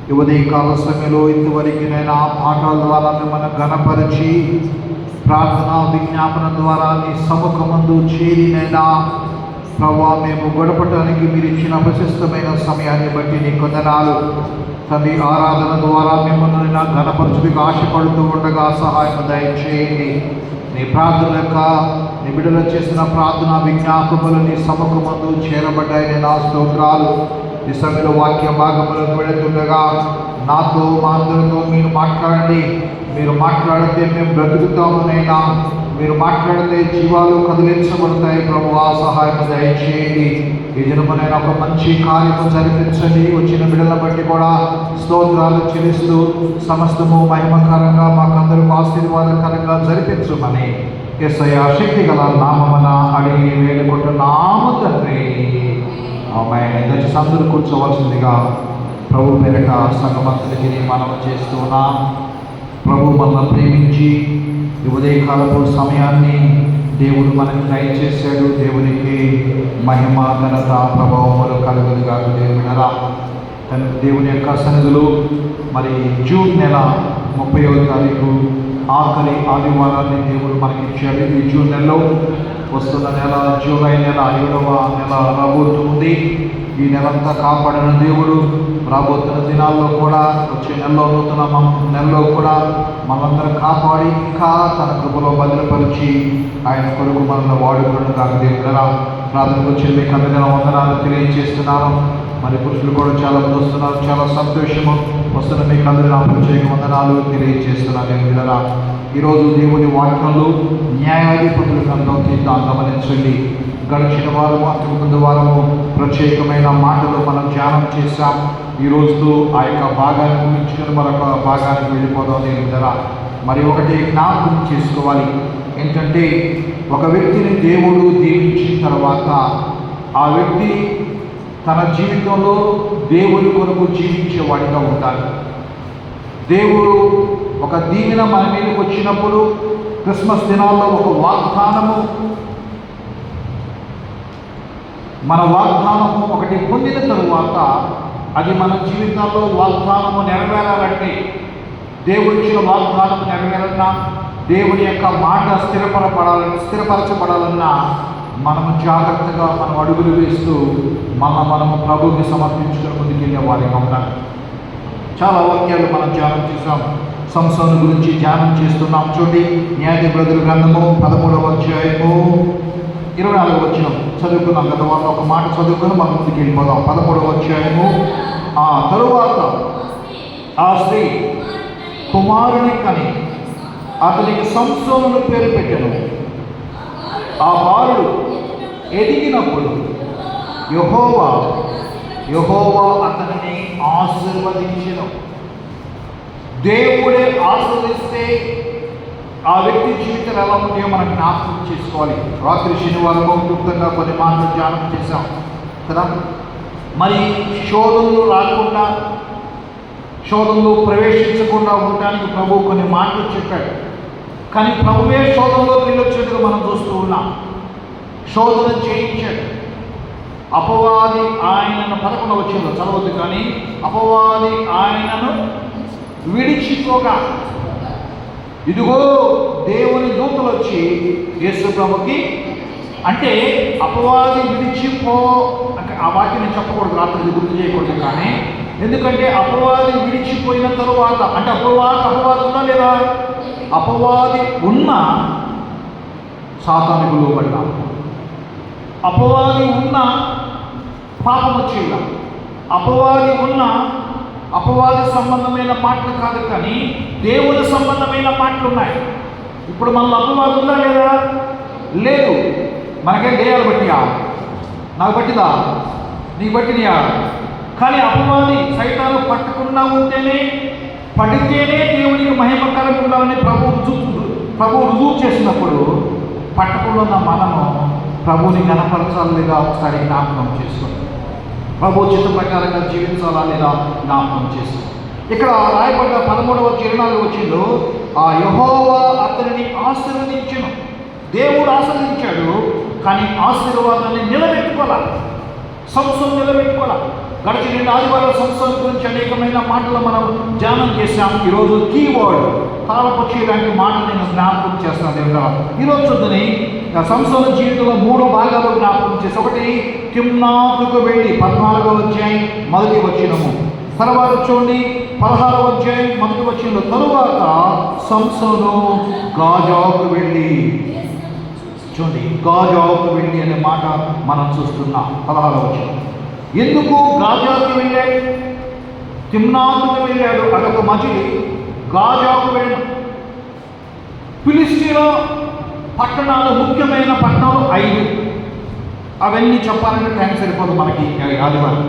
ఈ ఉదయకాల సమయంలో ఇంతవరకు నైనా పాఠాల ద్వారా మిమ్మల్ని ఘనపరిచి ప్రార్థన విజ్ఞాపన ద్వారా నీ సముఖమందు చేరినైనా ప్రభా మేము గడపడానికి మీరు ఇచ్చిన ప్రశస్తమైన సమయాన్ని బట్టి నీ కొందనాలు తండ్రి. ఆరాధన ద్వారా మిమ్మల్ని నా ఘనపరచుడికి ఆశపడుతూ ఉండగా సహాయం దయచేయండి. నీ ప్రార్థన యొక్క నీ బిడ్డలు చేసిన ప్రార్థన విజ్ఞాపములు నీ సముఖమందు చేరబడ్డాయని నా స్తోత్రాలు. ఈ సమయంలో వాక్య భాగములకు వెళుతుండగా నాతో మా అందరితో మీరు మాట్లాడండి. మీరు మాట్లాడితే మేము బ్రతుకుతామునైనా, మీరు మాట్లాడితే జీవాలు కదిలించబడతాయి. ప్రభువా సహాయం దయచేయండి. ఈ దినమునైనా ఒక మంచి కార్యము జరిపించండి. వచ్చిన బిడ్డల బట్టి కూడా స్తోత్రాలు చెల్లిస్తూ సమస్తము మహిమకరంగా మాకందరూ ఆశీర్వాదకరంగా జరిపించమని యేసయ్య శక్తి గల నామమున అడిగి వేడుకుంటున్నాము తండ్రి. ఆమేన్. దయచేసి అందరూ కూర్చోవలసిందిగా ప్రభు పేరిట సంగమంతుడికి మనం చేస్తున్నాం. ప్రభు మనల్ని ప్రేమించి ఈ ఉదయకాలపు సమయాన్ని దేవుడు మనకు దయచేశాడు. దేవునికి మహిమ ఘనత ప్రభావములు కలుగులుగా దేవుడరా. దేవుని యొక్క సన్నిధిలో మరి జూన్ నెల 30వ తారీఖు ఆఖరి ఆదివారాన్ని దేవుడు మనకి ఇచ్చాడు. ఈ జూన్ నెలలో వస్తున్న నెల జూలై నెల 7వ నెల రాబోతుంది. ఈ నెలంతా కాపాడిన దేవుడు రాబోతున్న దినాల్లో కూడా, వచ్చే నెలలో నూతన నెలలో కూడా మనందరం కాపాడి ఇంకా తన కృపలో భద్రపరిచి ఆయన కొరకు మనల్ని వాడుకున్న కాక దేవుడరా. ప్రార్థనకు వచ్చి మీకు అందరికీ వందనాలు తెలియజేస్తున్నాను. మరి పురుషులు కూడా చాలా మంది వస్తున్నారు, చాలా సంతోషము. వస్తున్న మీకు అందరూ నా ప్రత్యేక వందనాలు తెలియజేస్తున్నాను దేవుడరా. ఈరోజు దేవుని వాక్యంలో న్యాయాధిపతుల గ్రంథం తీద్దాం, గమనించండి. గడిచిన వారము అంతకు ముందు వారము ప్రత్యేకమైన మాటలు మనం ధ్యానం చేశాం. ఈ రోజుతో ఆ యొక్క భాగాన్ని ముగించుకొని మరొక భాగానికి వెళ్ళిపోదాం దేవుడరా. మరి ఒకటి జ్ఞాపకం చేసుకోవాలి ఏంటంటే, ఒక వ్యక్తిని దేవుడు దీవించిన తర్వాత ఆ వ్యక్తి తన జీవితంలో దేవుని కొరకు జీవించేవాడిగా ఉండాలి. దేవుడు ఒక దీవెన మన మీదకి వచ్చినప్పుడు క్రిస్మస్ దినాల్లో ఒక వాగ్దానము, మన వాగ్దానము ఒకటి పొందిన తరువాత అది మన జీవితాల్లో వాగ్దానము నెరవేరాలంటే, దేవుడి ఇచ్చిన వాగ్దానం నెరవేరాలన్నా, దేవుని యొక్క మాట స్థిరపరచబడాలన్నా మనము జాగ్రత్తగా మనం అడుగులు వేస్తూ మనము ప్రభువుని సమర్పించుకుని ముందుకెళ్ళే వారిగా ఉండాలి. చాలా వాక్యాలు మనం ధ్యానం చేసాం. సంసోను గురించి ధ్యానం చేస్తున్నాం. చూడండి, న్యాయాధిపతుల గ్రంథము 13వ అధ్యాయము 24వ వచనం చదువుకున్నాం కదా. వాళ్ళు ఒక మాట చదువుకొని మనం ముందుకు వెళ్ళిపోదాం. 13వ అధ్యాయము. ఆ తరువాత ఆ స్త్రీ కుమారుని కని అతనికి సంసోను పేరు పెట్టెను. ఆ బాలుడు ఎదిగినప్పుడు యెహోవా అతనిని ఆశీర్వదించెను. దేవుడే ఆశీర్వదిస్తే ఆ వ్యక్తి జీవితం ఎలా ఉందో మనం జ్ఞాపకం చేసుకోవాలి. రాత్రి శనివారం క్లుప్తంగా కొన్ని మాటలు ధ్యానం చేశాం కదా. మరి శోధనలు రాకుండా, శోధనలు ప్రవేశించకుండా ఉండడానికి ప్రభు కొన్ని మాటలు చెప్పాడు. కానీ ప్రభువే శోధనలో నిలొచ్చేట్టుగా మనం చూస్తూ ఉన్నాం. శోధన చేయించాడు. అపవాది ఆయనను 11వ వచనంలో చదవద్దు, కానీ అపవాది ఆయనను విడిచిపోగా ఇదిగో దేవుని దూతలు వచ్చి యేసు ప్రభుకి, అంటే అపవాది విడిచిపో, ఆ వాక్యం నేను చెప్పకూడదు, రాత్రి గుర్తు చేయకూడదు. కానీ ఎందుకంటే అపవాది విడిచిపోయిన తరువాత, అంటే అపవాది ఉన్నా లేదా, అపవాది ఉన్న సాతానుకు లోబడ్డా, అపవాది ఉన్న పాపం వచ్చేలా, అపవాది ఉన్న అపవాది సంబంధమైన మాటలు కాదు, కానీ దేవుని సంబంధమైన మాటలు ఉన్నాయి. ఇప్పుడు మనలో అపవాది ఉందా లేదా? లేదు. మనకేం దేయాలు బట్టియా? నాకు బట్టిదా? నీకు బట్టినయా? కానీ అపవాది సైతాను పట్టకుండా ఉంటేనే, పడితేనే దేవునికి మహిమకరంగా ఉండాలని ప్రభు రుజువు చేసినప్పుడు, పట్టకుండా ఉన్న మనము ప్రభువుని గణపరచాలి లేదా ఒకసారి జ్ఞాపకం చేసుకోండి. ప్రభు చిత్త ప్రకారంగా జీవించాలా లేదా జ్ఞాపకం చేసుకోండి. ఇక్కడ రాయబడ్డ 13వ 24వ వచనంలో ఆ యెహోవా అతనిని ఆశీర్వదించెను. దేవుడు ఆశీర్వదించాడు, కానీ ఆశీర్వాదాన్ని నిలబెట్టుకోవాలి. సంవత్సరం నిలబెట్టుకోవాలి. గడిచిన 2 ఆదివారాల సంవత్సరం గురించి అనేకమైన మాటలు మనం ధ్యానం చేశాం. ఈరోజు కీవర్డ్ తాళపక్షి లాంటి మాటలు నేను జ్ఞాపకం చేస్తాను దేవుడా. ఈరోజు చూద్దని సంవత్సరం జీవితంలో 3 భాగాలు జ్ఞాపకం చేసి, ఒకటి తిమ్నాతుకు వెళ్ళి 14వ అధ్యాయం 1వ వచనము, తర్వాత చూడండి 16వ అధ్యాయం 1వ వచనంలో, తరువాత సంసోను గాజాకు వెళ్ళి, చూడండి గాజాకు వెళ్ళి అనే మాట మనం చూస్తున్నాం 16వ వచనం. ఎందుకు గాజాకు వెళ్ళాడు? తిమ్నాతుకు వెళ్ళాడు, అదొక మజిలీ. గాజాకు వెళ్ళాడు. ఫిలిష్తీయుల పట్టణాలు, ముఖ్యమైన పట్టణాలు 5. అవన్నీ చెప్పాలంటే టైం సరిపోదు మనకి ఆదివారం.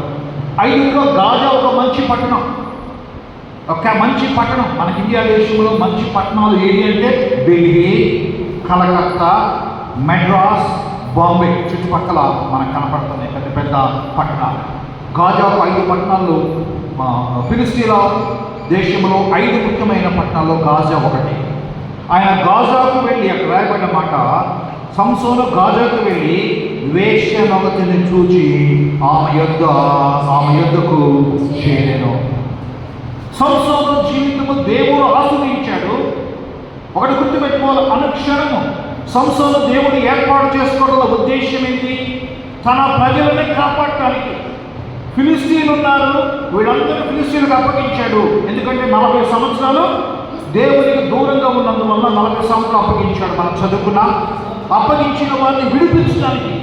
5లో గాజా ఒక మంచి పట్టణం, మనకి ఇండియా దేశంలో మంచి పట్టణాలు ఏది అంటే ఢిల్లీ, కలకత్తా, మెడ్రాస్, బాంబే చుట్టుపక్కల మనకు కనపడుతున్నాయి పెద్ద పెద్ద పట్టణాలు. గాజా 5 పట్టణాల్లో, ఫిలిష్తీయుల దేశంలో 5 ముఖ్యమైన పట్టణాల్లో గాజా ఒకటి. ఆయన గాజాకు వెళ్ళి, అక్కడ రాయబడిన మాట, సంసోను గాజాకు వెళ్ళి వేశ్యనొకతిని చూచి ఆమె యొద్దకు చేరెను. సంసోను జీవితము దేవుడు ఆశీర్వదించాడు. ఒకటి గుర్తుపెట్టుకోవాలి, అనుక్షణము సంసోను దేవుడు ఏర్పాటు చేసుకోవడంలో ఉద్దేశం ఏంటి? తన ప్రజలని కాపాడటానికి. ఫిలిష్తీయులు ఉన్నారు, వీళ్ళందరూ ఫిలిష్తీయులకు అప్పగించాడు. ఎందుకంటే 40 సంవత్సరాలు దేవునికి దూరంగా ఉన్నందువల్ల 40 సంవత్సరాలు అప్పగించాడు. మనం చదువుకున్న అప్పగించిన వారిని విడిపించడానికి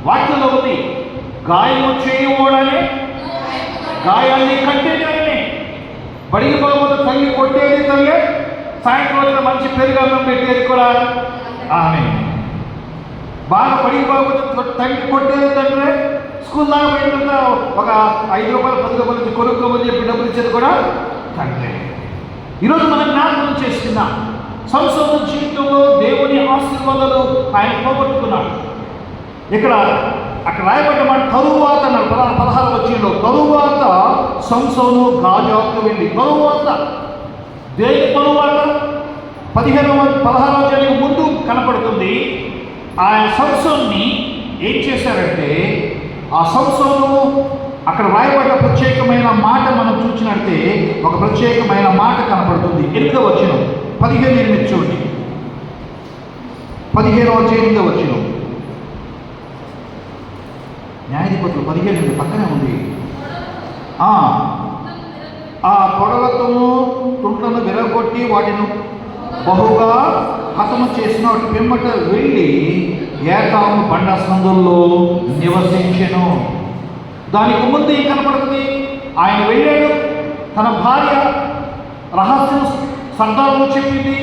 వాక్యంలో ఉంది, గాయము చేయకూడనే గాయాన్ని కట్టేది ఆయనే. బడికి పోకపోతే తల్లి కొట్టేది తల్లే, సాయంత్రం వచ్చిన మంచి పెరుగన్నం పెట్టేది కూడా ఆమె. బాగా బడికి పోకపోతే తల్లి కొట్టేది తండ్రి, స్కూల్ దాకా పోయిందంతా ఒక 5 రూపాయలు 10 రూపాయలు నుంచి కొనుక్కోమని చెప్పి డబ్బులు ఇచ్చేది కూడా తండ్రి. ఈరోజు మనం జ్ఞాపకం చేసుకున్నాం, సంసోను జీవితంలో దేవుని ఆశీర్వాదాలు ఆయన పోగొట్టుకున్నాడు. అక్కడ రాయబడ్డ మాట తరువాత 16వ వచనంలో, తరువాత సంసోను గాజాకు వెళ్ళి, తరువాత దేని తరువాత 16వ అధ్యాయం ముందు కనపడుతుంది. ఆయన సంసోన్ని ఏం చేశారంటే, ఆ సంసోను అక్కడ రాయబడ్డ ప్రత్యేకమైన మాట మనం చూసినట్టే ఒక ప్రత్యేకమైన మాట కనపడుతుంది. 8వ వచనం 15 చూడండి, 15వ అధ్యాయం 8వ వచనం. న్యాయాధిపతులు 15 పక్కనే ఉంది. ఆ పొడలతోనూ తుంట్లను విరగొట్టి వాటిని బహుగా హతము చేసిన వాటి పిమ్మట వెళ్ళి ఏతాము బండ సందుల్లో నివసించెను. దానికి ముందు ఏం కనపడుతుంది? ఆయన వెళ్ళాడు, తన భార్య రహస్యం సర్దారులో చెప్పింది.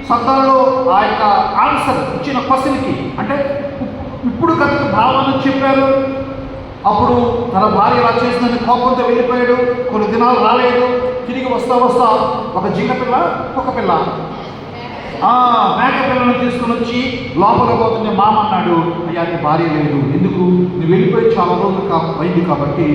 సర్దారులో ఆ యొక్క ఆన్సర్ ఇచ్చిన క్వశ్చన్కి, అంటే ఇప్పుడు కథకు భావన చెప్పారు. అప్పుడు తన భార్య ఇలా చేసిందని కోపంతో వెళ్ళిపోయాడు. కొన్ని దినాలు రాలేదు. తిరిగి వస్తా ఒక జింక పిల్ల, ఒక పిల్ల, మేక పిల్లను తీసుకుని వచ్చి లోపల పోతుండే మామ అన్నాడు, అయ్యా నీ భార్య లేదు, ఎందుకు? నువ్వు వెళ్ళిపోయి చాలా రోజులు అయింది కాబట్టి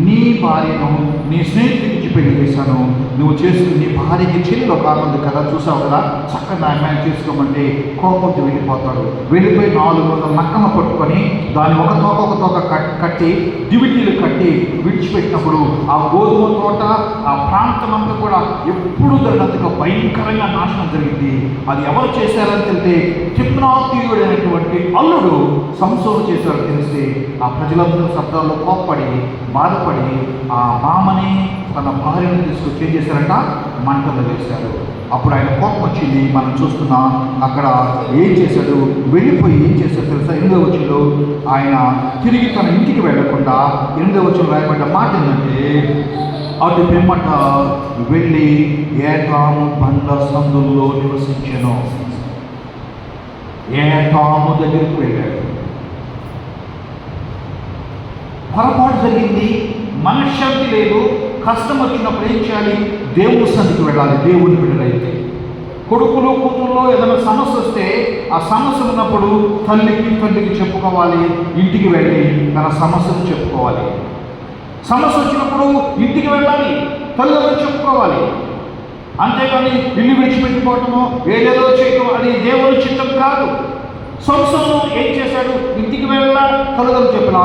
నీ భార్యను నీ స్నేహితుడికి పెళ్లి చేశాను, నువ్వు చేసుకుని నీ భార్యకి చెల్లిలో కానుంది కదా, చూసావు కదా, చక్కగా అమ్మాయిని చేసుకోమంటే కోపంతో వెళ్ళిపోతాడు. వెళ్ళిపోయి 400 నక్కను పట్టుకొని దాన్ని ఒక తోక కట్టి దివిటీలు కట్టి విడిచిపెట్టినప్పుడు ఆ గోధుమ తోట, ఆ ప్రాంతం అంతా కూడా ఎప్పుడు జరిగినంతగా భయంకరంగా నాశనం జరిగింది. అది ఎవరు చేశారని తెలిస్తే తిమ్నాతీయుడు అనేటువంటి అల్లుడు సంసోను చేశారని తెలిస్తే ఆ ప్రజలందరూ శబ్దాల్లో కోప్పడి బాధపడి ఆ మామని తన భార్యను తీసుకొచ్చి ఏం చేశారంట? మంటలు వేశారు. అప్పుడు ఆయన కోపం వచ్చింది. మనం చూస్తున్నాం అక్కడ ఏం చేశాడు, వెళ్ళిపోయి ఏం చేశాడు తెలుసా? 8వ వచనంలో ఆయన తిరిగి తన ఇంటికి వెళ్లకుండా 8వ వచనంలో రాయబడ్డ మాట ఏంటంటే, అటు పిమ్మట వెళ్ళి ఏతాము బండ సందుల్లో నివసించెను. ఏతాము దగ్గరికి వెళ్ళాడు. పొరపాటు జరిగింది, మనశ్శాంతి లేదు. కష్టం వచ్చినప్పుడు ఏం చేయాలి? దేవుని సన్నిధికి వెళ్ళాలి. దేవుని బిడ్డలైతే కొడుకులు కూతురులో ఏదైనా సమస్య వస్తే ఆ సమస్య ఉన్నప్పుడు తండ్రికి చెప్పుకోవాలి. ఇంటికి వెళ్ళి తన సమస్యను చెప్పుకోవాలి. సమస్య వచ్చినప్పుడు ఇంటికి వెళ్ళాలి, తల్లిదండ్రులు చెప్పుకోవాలి. అంతేగాని ఇల్లు విడిచిపెట్టిపోవటము, ఏదేదో చేయటం అది దేవుని చిత్తం కాదు. సంసోను ఏం చేశాడు? ఇంటికి వెళ్ళా, తల్లిదండ్రులు చెప్పినా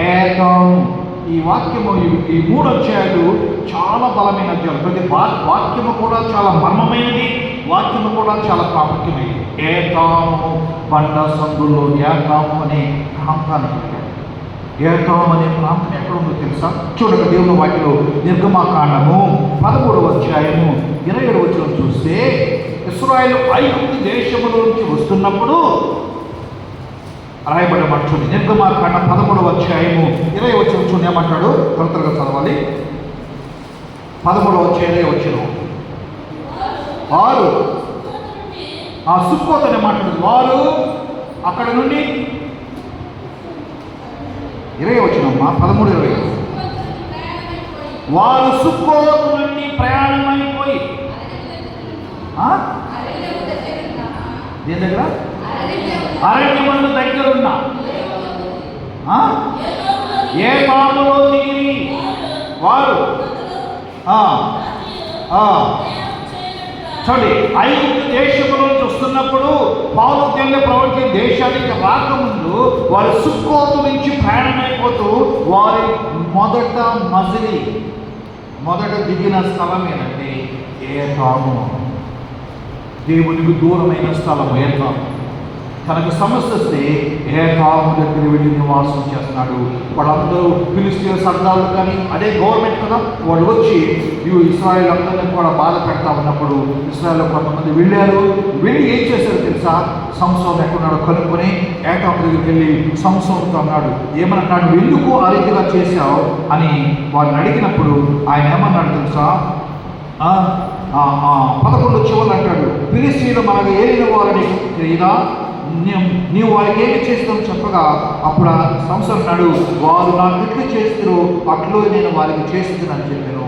ఏతం ఈ వాక్యము ఈ 3 అధ్యాయాలు చాలా బలమైన అధ్యాయాలు. ప్రతి వాక్యము కూడా చాలా మర్మమైనది, వాక్యము కూడా చాలా ప్రాముఖ్యమైనది. ఏతాము బండ సందుల్లో ఏతాము అనే ప్రాంతానికి వెళ్ళాడు. ఏతాము అనే ప్రాంతం ఎక్కడ ఉందో తెలుసా? చూడక దేవుని వాక్యలో నిర్గమాకాండము 13వ అధ్యాయము 27వ వచనం చూస్తే, ఇశ్రాయేలు ఐగుప్తు దేశములో నుంచి వస్తున్నప్పుడు రాయబడమాట. చూడండి, నిర్గమాకాండం 13వ అధ్యాయము 20వ వచనం చూడండి ఏమంటాడు. త్వరగా చదవాలి. 13వ అధ్యాయం 20వ వచనం. వారు ఆ సుక్కోత్ అనే మాట్లాడు. వారు అక్కడ నుండి 20వ వచనమ్మా 13:20. వారు సుక్కోత్ నుండి ప్రయాణమైపోయి దేని దగ్గర? అరణ్యమందు దగ్గరున్న ఏతాములో దిగిరి. వారు చూడండి, ఐగుప్తు దేశంలో నుంచి వస్తున్నప్పుడు పౌలు ప్రవచించిన దేశానికి రాకముందు వారు సుక్కోతు నుంచి ప్రయాణమైపోతూ వారి మొదట దిగిన స్థలం ఏంటంటే ఏతాము. దేవునికి దూరమైన స్థలం ఏతాము. తనకు సమస్య వస్తే ఏతాము దగ్గర వెళ్ళి నివాసం చేస్తున్నాడు. వాళ్ళందరూ ఫిలిష్తీయుల సర్దారులు కానీ అదే గవర్నమెంట్ కదా, వాళ్ళు వచ్చి ఇశ్రాయేల్ అందరినీ కూడా బాధ పెడతా ఉన్నప్పుడు ఇశ్రాయేల్లో కొంతమంది వెళ్ళి ఏం చేశారు తెలుసా? సంసోను ఎక్కడున్నాడో కనుక్కొని ఏతాము దగ్గరికి వెళ్ళి సంసోనుతో అన్నాడు, ఏమన్నాడు, ఎందుకు ఆ రీతిగా చేశావు అని వాళ్ళని అడిగినప్పుడు ఆయన ఏమన్నాడు తెలుసా? 11 చివరి అంటాడు, ఫిలిష్తీయులు మనకు ఏలిన వారిని తెలియదా? నీవు వారికి ఏమి చేస్తావు చెప్పగా, అప్పుడు ఆ సంసోను అన్నాడు, వారు నాకు ఎట్లు చేస్తారో అట్లో నేను వారికి చేస్తుందని చెప్పాను.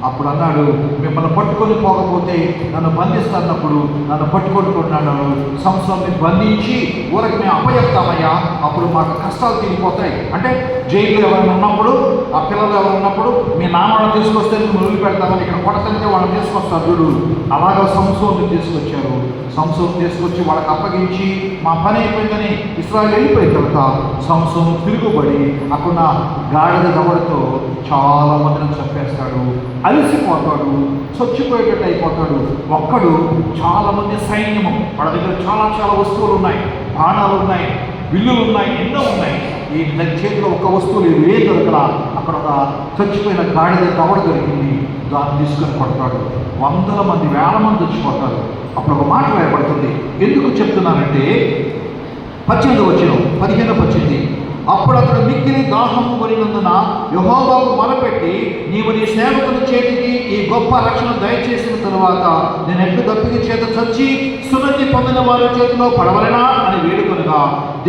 అప్పుడు అన్నాడు, మిమ్మల్ని పట్టుకొని పోకపోతే నన్ను బంధిస్తున్నప్పుడు నన్ను పట్టుకొట్టుకున్నాను. సంసోన్ని బంధించి ఊరికి మేము అప్పచెప్తామయ్యా, అప్పుడు మాకు కష్టాలు తీరిపోతాయి. అంటే జైలు ఎవరైనా ఉన్నప్పుడు, ఆ పిల్లలు ఎవరు ఉన్నప్పుడు మీ నాన్నను తీసుకొస్తే మేము వదిలిపెడతామని ఇక్కడ కొడతంటే వాళ్ళని తీసుకొస్తారు చూడు, అలాగా సంసోన్ని తీసుకొచ్చారు. సంసోను తీసుకొచ్చి వాళ్ళకి అప్పగించి మా పని అయిపోయిందని ఇశ్రాయేలు వెళ్ళిపోయిన తర్వాత సంసోను తిరుగుబడి అక్కడ గాడిద దవడతో చాలా మందిని చంపేస్తాడు. అలసిపోతాడు, చచ్చిపోయేటట్టు అయిపోతాడు. ఒక్కడు చాలా మంది సైన్యము, వాళ్ళ దగ్గర చాలా వస్తువులు ఉన్నాయి, బాణాలు ఉన్నాయి, విల్లులు ఉన్నాయి, ఎన్నో ఉన్నాయి. ఈ చేతిలో ఒక వస్తువు లేదు, ఏ దొరకలా. అక్కడ ఒక చచ్చిపోయిన గాడిద దవడ దొరికింది, దాన్ని తీసుకొని కొడతాడు. 100 మంది 1000 మంది చచ్చిపోతారు. అప్పుడు ఒక మాట రాయబడుతుంది. ఎందుకు చెప్తున్నానంటే 18వ వచనం 15-18. అప్పుడు అతడు మిక్కిలి దాహము కొనినందున యెహోవాకు మొరపెట్టి, నీవు నీ సేవకుని చేతికి ఈ గొప్ప రక్షణ దయచేసిన తరువాత నేను ఎడ్లు దప్పిక చేత చచ్చి సున్నతి పొందిన వారి చేతిలో పడవలనా అని వేడుకొనగా,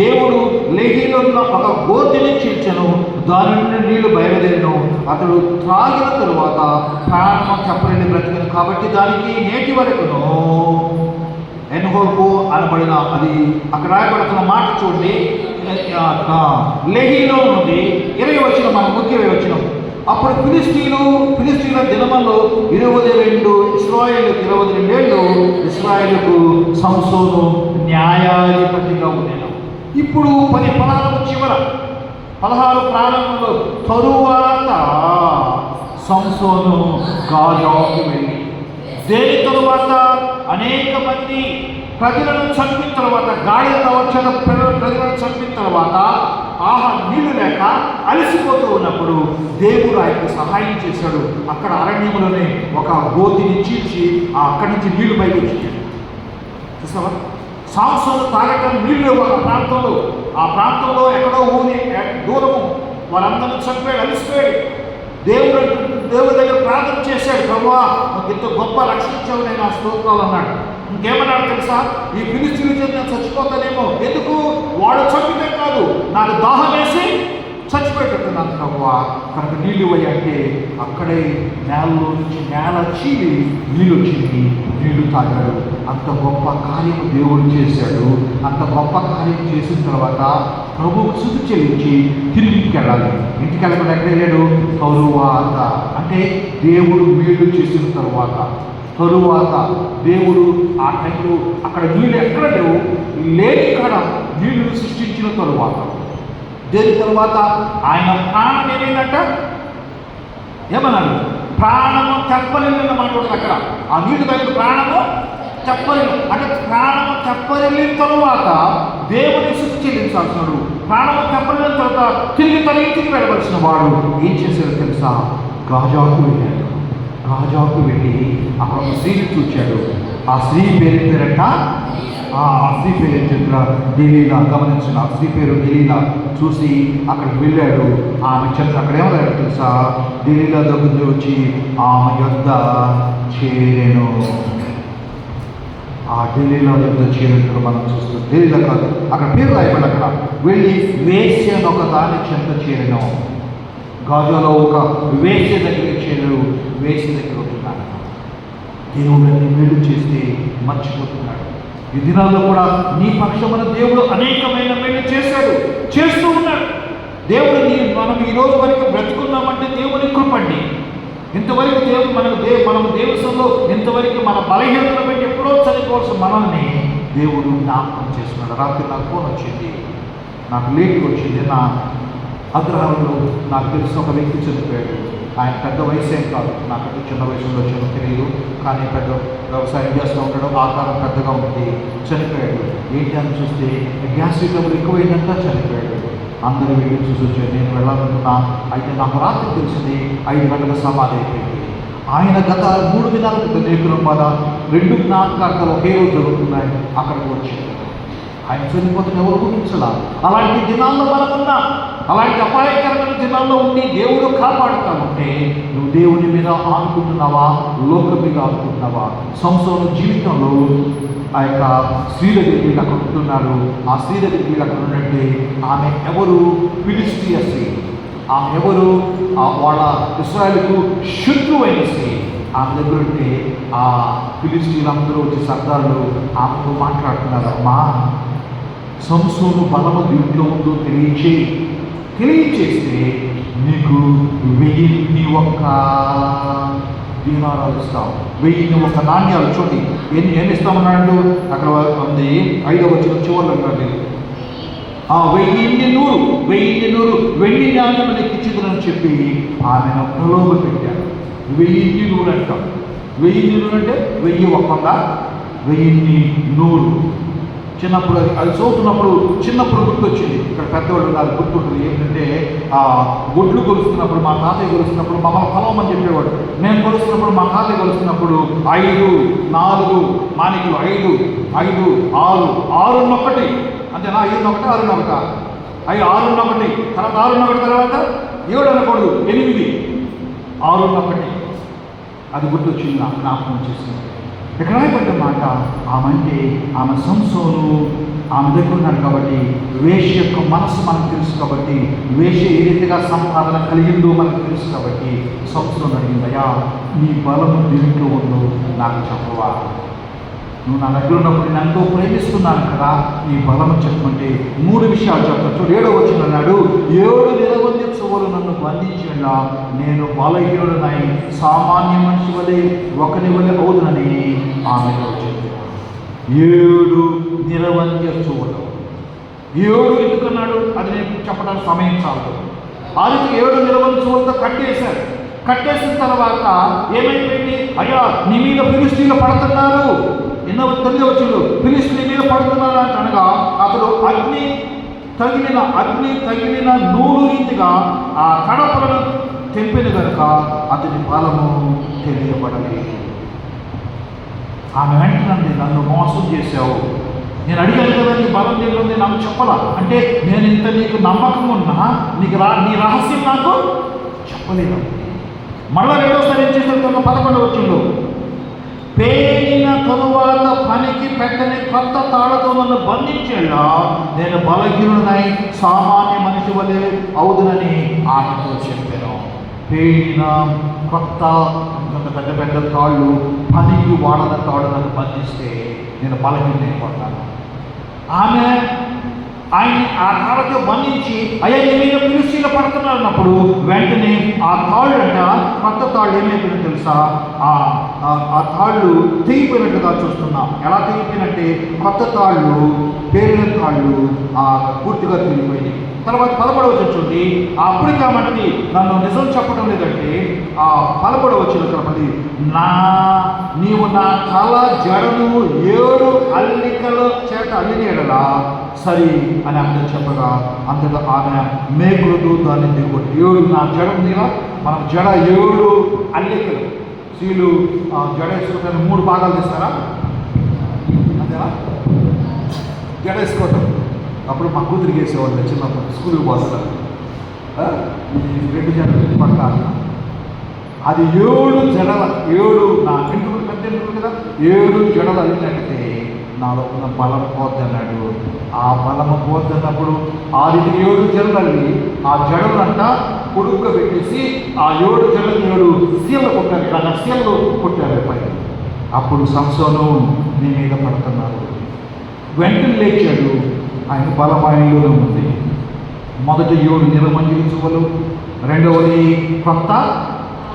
దేవుడు లేహీలో ఉన్న ఒక గోతిని చీల్చెను, దాని నుండి నీళ్లు బయలుదేరను. అతడు త్రాగిన తరువాత ప్రాణం చెప్పలేని బ్రతికను. కాబట్టి దానికి నేటి వరకును ఎన్హోకు అనబడిన, అది అక్కడ రాయబడుతున్న మాట చూడండి, లేహీలో ఉంది. 20వ వచనం, మన ముఖ్య వచనం. అప్పుడు ఫిలిష్తీయుల దినములో 22 ఇశ్రాయేలుకు 22 ఏళ్ళు ఇశ్రాయేలుకు సంసోను న్యాయాధిపతిగా ఉండేను. ఇప్పుడు 16 చివర 16 ప్రారంభంలో తరువాత సంసోను గాజాకు వెళ్ళి దేని తరువాత అనేక మంది ప్రజలను చంపిన తర్వాత, గాడిద వచ్చేట ప్రజలను చంపిన తర్వాత నీళ్లు లేక అలసిపోతూ ఉన్నప్పుడు దేవుడు ఆయనకు సహాయం చేశాడు. అక్కడ అరణ్యంలోనే ఒక గోతిని చీల్చి అక్కడి నుంచి నీళ్లు పైకి వచ్చాడు. చూసావా? సంవత్సరం తాగటం నీళ్ళు ఒక ప్రాంతంలో, ఆ ప్రాంతంలో ఎక్కడో ఊరి దూరము వారందరూ చంపాడు, అలసిపోయాడు. దేవుడి దగ్గర ప్రార్థన చేశాడు, ప్రభువా నాకు ఇంత గొప్ప రక్షణ ఇచ్చావు, నేను ఆ స్తోత్రాలు అన్నాడు. ఇంకేమన్నాడు తెలుసా? ఈ ఫిలిష్తీయుల చేత నేను చచ్చిపోతానేమో, ఎందుకు వాడు చంపితే కాదు, నాకు దాహం వేసి చచ్చిపోయేటట్టున్నాను ప్రభువా, కనుక నీళ్ళు ఇవ్వంటే అక్కడే నేలలో నుంచి నేల చీలి నీళ్ళు వచ్చింది, నీళ్లు తాగాడు. అంత గొప్ప కార్యం దేవుడు చేశాడు. అంత గొప్ప కార్యం చేసిన తర్వాత ప్రభువుకు స్తుతి చెల్లించి తిరిగి ఇంటికి వెళ్ళాలి. ఇంటికి వెళ్ళకుండా ఎక్కడ వెళ్ళాడు? తరువాత, అంటే దేవుడు మేలు చేసిన తరువాత దేవుడు ఆ టైంలో అక్కడ నీళ్ళు ఎక్కడ లేవు, లేని కాడ నీళ్లు సృష్టించిన తరువాత దేని తర్వాత ఆయన ప్రాణం ఏమైందంట, ఏమన్నాడు? ప్రాణము చెప్పలేని మాట ఉంటుంది అక్కడ. ఆ నీటి దగ్గర ప్రాణము చెప్పలేను అంటే ప్రాణము చెప్పలేని తరువాత దేవుని స్తుతి చెల్లించాల్సినాడు. ప్రాణము చెప్పలేని తర్వాత తిరిగి తన ఇంటికి వెళ్ళవలసిన వాడు ఏం చేశాడో తెలుసా? గాజాకు వెళ్ళాడు. గాజాకు వెళ్ళి అక్కడ ఒక స్త్రీని చూచాడు. ఆ స్త్రీ పేరంట, ఆ స్త్రీ పేరు ఏం చెప్తున్నా, ఢిల్లీలా. గమనించిన ఆ స్త్రీ పేరు ఢిల్లీలా. చూసి అక్కడికి వెళ్ళాడు. ఆమె చెప్తే అక్కడ ఏమన్నాడు తెలుసా? ఢిల్లీలా దగ్గర వచ్చి ఆమె యొద్ద చేరెను. ఆ ఢిల్లీలో దగ్గర చేరినట్టు మనం చూస్తాం. ఢిల్లీలో కాదు, అక్కడ పేరు రాయబడి అక్కడ వెళ్ళి వేశ్యను ఒక దాని చెంత చేరెను. గాజాలో ఒక వేశ్య దగ్గరికి చేరు. వేశ్య దగ్గర ఉంటున్నాడు. దేవుడు అన్ని మేలు చేస్తే మర్చిపోతున్నాడు. ఈ దినాల్లో కూడా నీ పక్షమున దేవుడు అనేకమైన మేలు చేస్తూ ఉన్నాడు. దేవుడిని మనం ఈ రోజు వరకు బ్రతుకున్నామంటే దేవుని కృపండి. ఇంతవరకు దేవుడు మనం దేవస్థంలో ఇంతవరకు మన బలహీనతను బట్టి ఎప్పుడో చనిపోవాల్సిన మనల్ని దేవుడు జ్ఞాపకం చేస్తున్నాడు. రాత్రి నాకు ఫోన్ వచ్చింది, నాకు లేట్గా వచ్చింది. నా అగ్రహారంలో నాకు తెలిసిన ఒక వ్యక్తి చనిపోయాడు. ఆయన పెద్ద వయసు ఏం కాదు, నాకంటే చిన్న వయసులో వచ్చాను తెలియదు, కానీ పెద్ద వ్యవసాయం చేస్తూ ఉంటాడు. ఆకారం పెద్దగా ఉంది. చనిపోయాడు. ఏంటి అని చూస్తే గ్యాస్ సిలిండర్ ఎక్కువైందంతా చనిపోయాడు. అందరూ వెళ్ళి చూసి వచ్చారు. నేను వెళ్ళాలనుకున్నా. అయితే నాకు రాత్రి తెలిసింది 5 గంటల సమాధి అయిపోయింది. ఆయన గత 3 దినాల క్రితం నేకుల బాధ 2 జ్ఞాపకార్థాలు ఒకే రోజు జరుగుతున్నాయి. అక్కడికి వచ్చాడు. ఆయన చనిపోతున్న ఎవరు ఊహించలా. అలాంటి దినాల్లో మనకున్నా, అలాంటి అపాయకరమైన దినాల్లో ఉండి దేవుడు కాపాడుతా ఉంటే నువ్వు దేవుని మీద ఆనుకుంటున్నావా, లోకం మీద ఆనుకుంటున్నావా? సంసోను జీవితంలో ఆ యొక్క స్త్రీ దగ్గరికి వీళ్ళు అక్కడ ఉంటున్నారు. ఆ స్త్రీ దగ్గరికి వీళ్ళు అక్కడ ఉన్నట్టే ఆమె ఎవరు? ఫిలిష్తీయ స్త్రీ. ఆమె ఎవరు? వాళ్ళ ఇశ్రాయేలుకు శత్రువైన స్త్రీ. ఆమె దగ్గర ఉంటే ఆ ఫిలిష్తీయులందరూ వచ్చి సర్దారులు ఆమెతో మాట్లాడుతున్నారు. అమ్మా, సంసోను బలము దీంట్లో ఉందో తెలియచేస్తే నీకు 1001 దీనారాలు ఇస్తాం. 1001 నాణ్యాలు. చూడండి ఏమి ఇస్తామన్నాడు అక్కడ ఉంది. 5వ వచనం చివరిలో ఉన్నాడు. 1000 వెండి నాణ్యములు ఎక్కించుదని చెప్పి ఆమెను ప్రలోభ పెట్టాడు. 1000 అంటాం. 1000 అంటే 1001 చిన్నప్పుడు అది చదువుతున్నప్పుడు చిన్నప్పుడు గుర్తొచ్చింది. ఇక్కడ పెద్దవాళ్ళు నాకు గుర్తుంటుంది. ఏంటంటే గొడ్లు కొలుస్తున్నప్పుడు, మా తాతయ్య కొలుస్తున్నప్పుడు మమ్మల్ని పొలవమని చెప్పేవాడు. మేము కొలుస్తున్నప్పుడు మా తాతయ్య కొలుస్తున్నప్పుడు 5, 4 మానికలు, 5, 5, 6, 6 అంతేనా? 5 1 6 1 6 1 తర్వాత 6 1 తర్వాత 7 అనకూడదు, 8 6 1 అది గుర్తొచ్చింది. నాకు జ్ఞాపకం చేసింది. ఇక్కడ రాయబడ్డ మాట ఆమె సంసోను ఆమె దగ్గర ఉన్నాడు కాబట్టి వేశ్య యొక్క మనసు మనకు తెలుసు కాబట్టి, వేశ్య ఏ రీతిగా సంపాదన కలిగిందో మనకు తెలుసు కాబట్టి సంసోను అడిగిందయ్యా, నీ బలము దీంట్లో ఉందో నాకు చెప్పవా? నువ్వు నా దగ్గర ఉన్నప్పుడు నేను ఎంతో ప్రేమిస్తున్నాను కదా, నీ బలము చెప్పమంటే 3 విషయాలు చెప్తాను. చూడు 7వ వచనం అన్నాడు, 7 నిరవందించవలు నన్ను బంధించేలా నేను బలహీనుడనై సామాన్య మనిషి వలె ఒకని వలె అవుదునని ఆమెతో చెప్పాను. 7 నిరవందించవలు. 7 ఎందుకన్నాడు అది నేను చెప్పడానికి సమయం చాలు. ఆ రీతి 7 నిరవందించవలతో కట్టేసిన తర్వాత ఏమైపోయింది? అయ్యా, నీ మీద ఫిలిష్తీయులు పడుతున్నారు. 9వ వచనంలో ఫిలిష్తీయుల మీద పడుతున్నారు అంటే అనగా అతడు అగ్ని తగిలిన నూలు రీతిగా ఆ కడపలను తెంపిన కనుక అతని బలము తెలియబడలేదు. ఆమె వెంటనే నన్ను మోసం చేశావు, నేను అడిగాను కదా నీ బలం తెలియదు నాకు చెప్పలా అంటే నేను ఇంత నీకు నమ్మకం ఉన్నా నీకు నీ రహస్యం నాకు చెప్పలేదు. మళ్ళా 2వసారి ఏం చేసిన 11వ వచనంలో పేరిన తరువాత పనికి పెట్టని కొత్త తాళతో నన్ను బంధించేలా నేను బలహీనుడనై సామాన్య మనిషి వలె అవుదునని ఆమెతో చెప్పాను. పేరిన కొత్త పెద్ద తాళ్ళు, పనికి వాడన తాళ్ళు నన్ను బంధిస్తే నేను బలహీనైపోతాను. ఆమె ఆయన్ని ఆ తాళ్ళతో బంధించి అయ్యా ఏమైనా ఫిలిష్తీయులు పడుతున్నారు అన్నప్పుడు వెంటనే ఆ తాళ్ళు కొత్త తాళ్ళు ఏమైపోయిందో తెలుసా? ఆ తాళ్ళు తెగిపోయినట్టుగా చూస్తున్నాం. ఎలా తెగిపోయినట్టే కొత్త తాళ్ళు, పేరిన తాళ్ళు పూర్తిగా తెగిపోయినాయి. తర్వాత 11వ వచనం చూడండి. అప్పటికి ఆమె నన్ను నిజం చెప్పడం లేదంటే ఆ 11వ వచనం కలపది, నీవు నా తల జడను 7 అల్లికల చేత అల్లిన ఎడలా సరి అని ఆమె చెప్పగా అంతటా ఆమె మేకులతో దాన్ని దిగుబడి 7 నా జడ ఉందిగా, మనం జడ 7 అల్లికలు. స్త్రీలు జడ వేసుకుంటారు 3 భాగాలు తీస్తారా, అంతేనా? జడ వేసుకోవటం అప్పుడు మా కూతురికి వేసేవాళ్ళు చిన్నప్పుడు స్కూల్కి పోస్తారు, ఈ 2 జడలు పక్క అది 7 జడల 7 నా వెంట్రుకలు పెద్ద వెంట్రుకలు కదా, 7 జడలు అల్లినట్టే నాలో ఉన్న బలం పోద్దన్నాడు. ఆ బలము పోద్దన్నప్పుడు ఆ 7 జడలు అల్లి ఆ జడలంట పొడుగ్గా పెట్టేసి ఆ 7 జడలు 7 సీళ్ళు కొట్టారు, ఇలా సీళ్ళు కొట్టారు పై. అప్పుడు సంసోను నీ మీద పడుతున్నారు. వెంటనే లేచాడు, ఆయన బలమాయంలోనే ఉంది. మొదటి 7 నిరమంజలి చువ్వలు, రెండవది కొత్త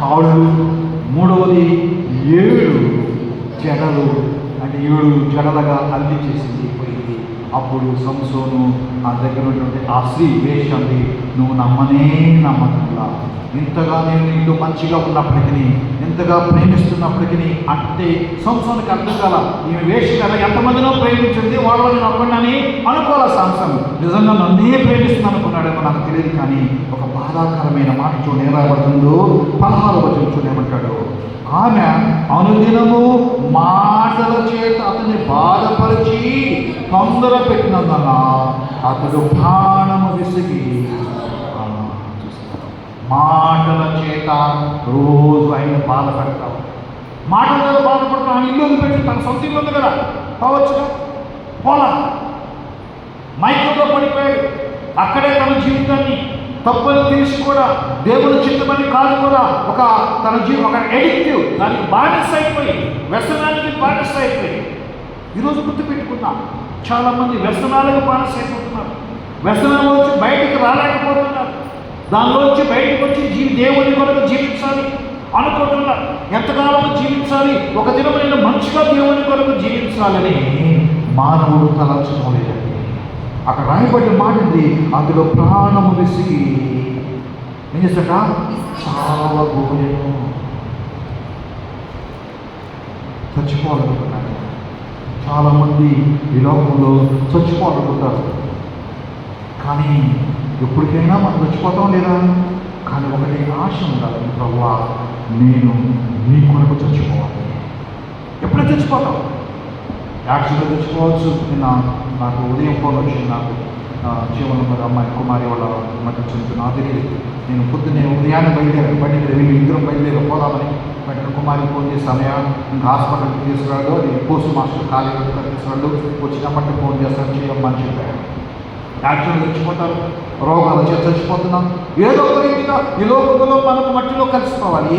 తాళ్ళు, మూడవది 7 జడలు, అంటే 7 జడలుగా అల్లి చేసింది పోయింది. అప్పుడు సంసోను ఆ దగ్గర ఉన్నటువంటి ఆ స్త్రీ వేషంది, నువ్వు నమ్మనే నమ్మకంలా, ఇంతగా నేను నీతో మంచిగా ఉన్నప్పటికీ, ఇంతగా ప్రేమిస్తున్నప్పటికీ అంటే సంసోనుకి అర్థం కాల, ఈమె వేష కదా ఎంతమందినో ప్రేమించింది, వాళ్ళని నమ్మని అనుకోవాల. సంసం నిజంగా నన్నే ప్రేమిస్తుంది అనుకున్నాడేమో నాకు తెలియదు. కానీ ఒక బాధాకరమైన మాట చూడండి ఎలా పడుతుందో, 16వ వచనం చూడండి ఏమంటాడు, ఆమె అనుదినము మాటల చేత అతన్ని బాధపరిచి తొందర పెట్టినందున అతడు ప్రాణము విసిగి, మాటల చేత రోజు ఆయన బాధపడతావు, మాటల బాధపడతావు. ఆయన ఇల్లు పెట్టి తన సొంత ఇల్లు ఉంది కదా, పోవచ్చుగా, పోలా మైకంలో పడిపోయాడు. అక్కడే తన జీవితాన్ని తప్పని తెలిసి కూడా దేవుని చిత్తమని కాదు కూడా తన ఒక ఎడిక్టివ్, దానికి బానిస అయిపోయి, వ్యసనానికి బానిస అయిపోయి. ఈరోజు గుర్తుపెట్టుకున్నా, చాలామంది వ్యసనాలకు బానిస అయిపోతున్నారు. వ్యసనం వచ్చి బయటికి రాలేకపోతున్నారు. దానిలోంచి బయటకు వచ్చి దేవుని కొరకు జీవించాలి అనుకుంటున్నారు. ఎంతకాలం జీవించాలి, ఒక దినం నేను మంచిగా దేవుని కొరకు జీవించాలని మానవుడు తలచడం లేదండి. అక్కడ రాయబడిన మాట ఉంది, అందులో ప్రాణము విసిగి ఏం చేస్తాట చావబోయెను. చచ్చిపోవాలనుకుంటున్నాడు. చాలామంది ఈ లోకంలో చచ్చిపోవాలనుకుంటారు. కానీ ఎప్పటికైనా మనం చచ్చిపోతాం లేదా? కానీ ఒకటి ఆశ ఉండాలి, ప్రభువా నేను నీ కొరకు చచ్చిపోవాలి. ఎప్పుడో చచ్చిపోతాం, యాక్చువల్గా చచ్చిపోవచ్చు. నాకు ఉదయం ఫోన్ వచ్చింది, నాకు జీవనం మరి అమ్మాయి కుమారి వాళ్ళ మధ్య చెందుతూ నాకు తెలియదు. నేను పొద్దున్నే ఉదయాన్నే బయలుదేరాను, బండి మీద వెళ్ళి ఇద్దరం బయలుదేరి పోదామని. వెంటనే కుమారికి ఫోన్ చేసి సమయం ఇంకా హాస్పిటల్కి తీసుకురాడు, అది పోస్ట్ మాస్టర్ ఖాళీ తీసుకురాడు, వచ్చినప్పటికీ ఫోన్ చేస్తాను చేయమని చెప్పాడు. యాక్చువల్గా చచ్చిపోతారు, రోగాలు చేసి చచ్చిపోతున్నాం. ఏదో ఒక రీతిగా ఈ లోకంలో మనం మట్టిలో కలిసిపోవాలి.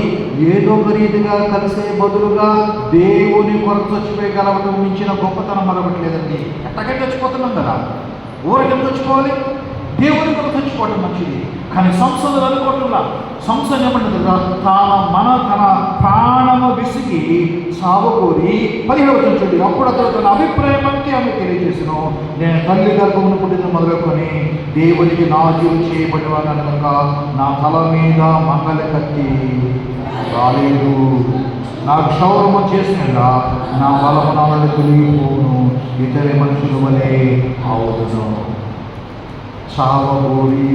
ఏదో ఒక రీతిగా కలిసే బదులుగా దేవుని కొరకు చచ్చిపోయగలవటం మించిన గొప్పతనం మరొకటి లేదండి. ఎట్టకే చచ్చిపోతున్నాం కదా, ఊరికి చచ్చిపోవాలి, దేవుని కొరకు చచ్చిపోవడం మంచిది. కానీ సంస్థలు అనుకోవట్లా. సంస్థలు ఏమంటుంది కదా, తన ప్రాణము విసిగి సాగుకోరి 15వ వచనం చూడండి. అప్పుడు అతడు తన అభిప్రాయం అంటే ఆమె తెలియజేసిన, నేను తల్లి గర్భమును పుట్టిన మొదలుకొని దేవునికి నా జీవం చేయబడిన కనుక నా తల మీద మంగళ కత్తి రాలేదు. నాకు క్షౌరము చేసినగా నా బలము నా వల్ల తొలగిపోను, ఇతర మనుషుల వలె అవును. చావబోరి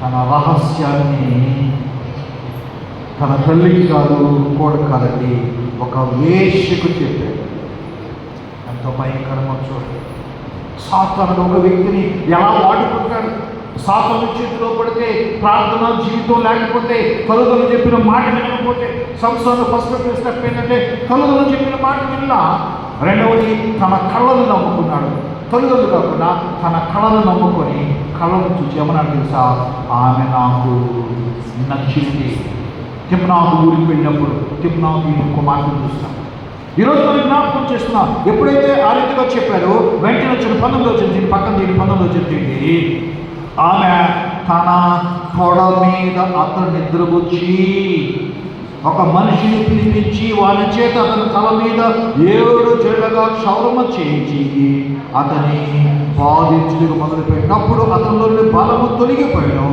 తన రహస్యాన్ని తన తల్లికి కాదు, కొడుకు కాదండి, ఒక వేశ్యకు చెప్పాడు. ఎంతో భయంకరమో చూడండి. సాతానుడు ఒక వ్యక్తిని ఎలా వాడుకుంటాడు. సాతాను చేతిలో పడితే, ప్రార్థన జీవితం లేకపోతే, తల్లిదండ్రులు చెప్పిన మాట వినకపోతే, సంస్థను ఫస్ట్ స్టెప్ ఏంటంటే తల్లిదండ్రులు చెప్పిన మాట విన్నా. రెండవది తన కళ్ళను నమ్ముకున్నాడు. తల్లిదండ్రులు కాకుండా తన కళను నమ్ముకొని కళను చూసి ఏమన్నాడు తెలుసా, ఆమె నాకు నచ్చింది. తిమ్నాకు ఊరికి వెళ్ళినప్పుడు తిమ్నాకు ఇంకో మాటలు చూస్తాను. ఈరోజు మనం జ్ఞాపకం చేస్తున్నాం. ఎప్పుడైతే ఆ రీతిగా చెప్పారో వెంటనే వచ్చిన 19వ వచనం పక్కన 19వ వచనం, ఆమె తన తొడ మీద అతను నిద్రపుచ్చి ఒక మనిషిని పిలిపించి వాని చేత అతని తల మీద 7 జడలుగా క్షౌరమ చేయించి అతని బాధించుటకు మొదలుపెట్టినప్పుడు అతనిలోని బలము తొలగిపోయాను.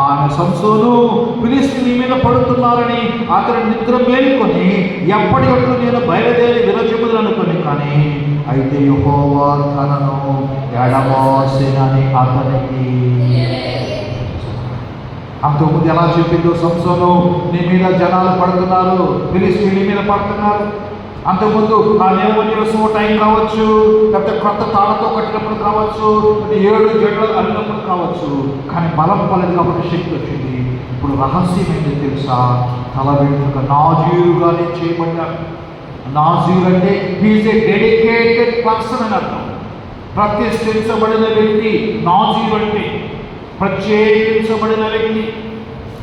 ఆమె సంసోను ఫిలిష్తీయుల మీద పడుతున్నారని అతని నిద్ర మేలుకొని ఎప్పటికప్పుడు నేను బయలుదేరి విరచిముదనుకొని, కానీ అయితే యెహోవా తనను ఎడబాసెనని అతనికి. అంతకుముందు ఎలా చెప్పిందో, సంసోను నీ మీద జనాలు పడుతున్నారు, ఫిలిష్తీయుల మీద పడుతున్నారు. అంతకుముందు ఆ నేవో టైం కావచ్చు, లేకపోతే కొత్త తాళతో కట్టినప్పుడు కావచ్చు, 7 జడలు అల్లినప్పుడు కావచ్చు, కానీ బలం పలేదు కాబట్టి శక్తి వచ్చింది. ఇప్పుడు రహస్యం ఏంటో తెలుసా? తల వెంట్రుక నాజీరుగానే చేయబడ్డారు. నాజీరు అంటే హీజ్ ఏ డెడికేటెడ్ పర్సన్ అని అర్థం. ప్రతిష్ఠించబడిన వ్యక్తి నాజీరు అంటే. ప్రత్యేకించబడిన వ్యక్తి,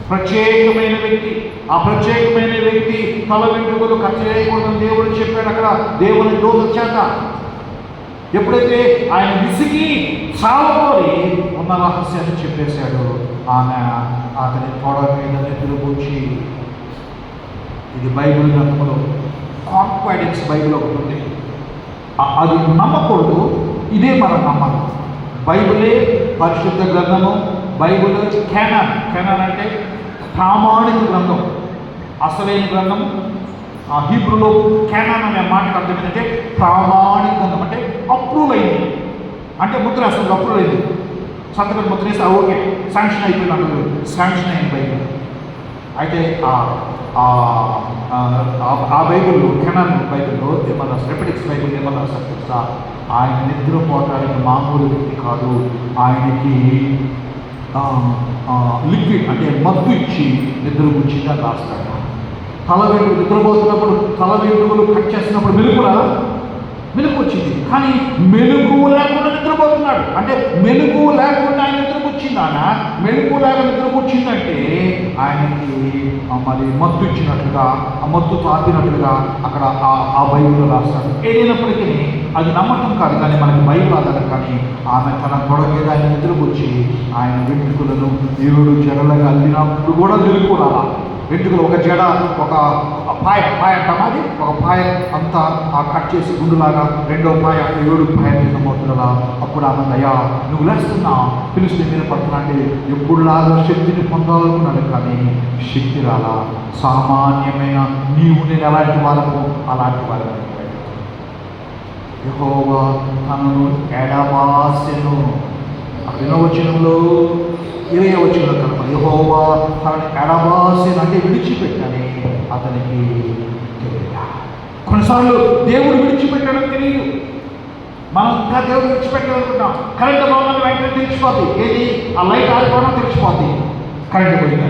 ప్రత్యేకమైన వ్యక్తి. ఆ ప్రత్యేకమైన వ్యక్తి తల వెంట్రుకలు కట్ చేయకూడదని దేవుడు చెప్పాడు అక్కడ దేవుని దూత చేత. ఎప్పుడైతే ఆయన విసిగి చావకోరి ఉన్న రహస్యాన్ని చెప్పేశాడు, ఆమె అతని తొడ మీద నిద్రపోచి. ఇది బైబిల్ గ్రంథంలో కాన్ఫిడెన్స్ బైబిల్ ఒకటి ఉంది. అది నమ్మకూడదు, ఇదే మనం నమ్మాలి. బైబిలే పరిశుద్ధ గ్రంథము. బైబిల్ కెనాన్ అంటే ప్రామాణిక గ్రంథం, అసలైన గ్రంథం. ఆ హీబ్రూలో కెనాన్ అనే మాటకు అర్థం ఏంటంటే ప్రామాణిక గ్రంథం, అంటే అప్రూవ్ అయింది, అంటే ముద్ర అసలు అప్రూవ్ అయింది. సంతకం ముద్ర వేసి ఓకే శాంక్షన్ అయిపోయినట్టు శాంక్షన్ అయింది బైబిల్. అయితే ఆ బైబిల్లో కెనాన్ బైబిల్లో ఏమన్నా రెపెటిక్స్ బైబిల్ ఏమన్నా తెలుసా? ఆయన నిద్రపోవటానికి మామూలు వ్యక్తి కాదు, ఆయనకి లిక్విడ్ అంటే మత్తు ఇచ్చి నిద్ర గుచ్చిందని రాస్తాడు. తల వెంట్రుకలు నిద్రపోతున్నప్పుడు తల వెంట్రుకలు కట్ చేసినప్పుడు మెలుగు వచ్చింది, కానీ మెలుగు లేకుండా నిద్రపోతున్నాడు. అంటే మెలుగు లేకుండా ఆయన నిద్రపుచ్చిందానా? మెలుగు లేక నిద్రపుచ్చిందంటే ఆయనకి మరి మత్తు ఇచ్చినట్లుగా, ఆ మత్తు తాపినట్లుగా అక్కడ ఆ బైబిల్లో రాస్తాడు. ఏదైనప్పటికీ అది నమ్మకం కాదు, కానీ మనకి బైబిల్ ఆధారం. కానీ ఆమె తన తొడ మీద ఆయన నిద్రపుచ్చి ఆయన వెంట్రుకలను 7 జడలుగా అల్లినప్పుడు కూడా వెలుగు రాలా. వెంట్రుకలు ఒక జడ, ఒక పాయ అంటామాది, ఒక పాయ అంతా కట్ చేసి గుండులాగా, రెండో పాయ 7 పాయ నిజమవుతుందా. అప్పుడు ఆమె దయా నువ్వు లేస్తున్నా, ఫిలిష్తీయుల మీద పడుతున్నా అంటే ఎప్పుడులాగా శక్తిని పొందాలనుకున్నాను, కానీ శక్తి రాలా. సామాన్యమైన నీవు నేను ఎలాంటి వాళ్ళకు అలాంటి వాళ్ళని యెహోవా తనను ఎడబాసెను. ఆ వినవచనంలో 20వ వచనంలో కనుక యెహోవా తనని ఎడబాసెను అంటే విడిచిపెట్టని అతనికి తెలియదు. కొన్నిసార్లు దేవుడు విడిచిపెట్టడం తెలియదు. మనం ఇంకా దేవుడు విడిచిపెట్టాలనుకుంటాం. కరెంటు బాగా వెంటనే తెలిసిపోతుంది. ఏది ఆ లైట్ ఆగిపోవడం తెలిసిపోతుంది. కరెంటు పోయింది.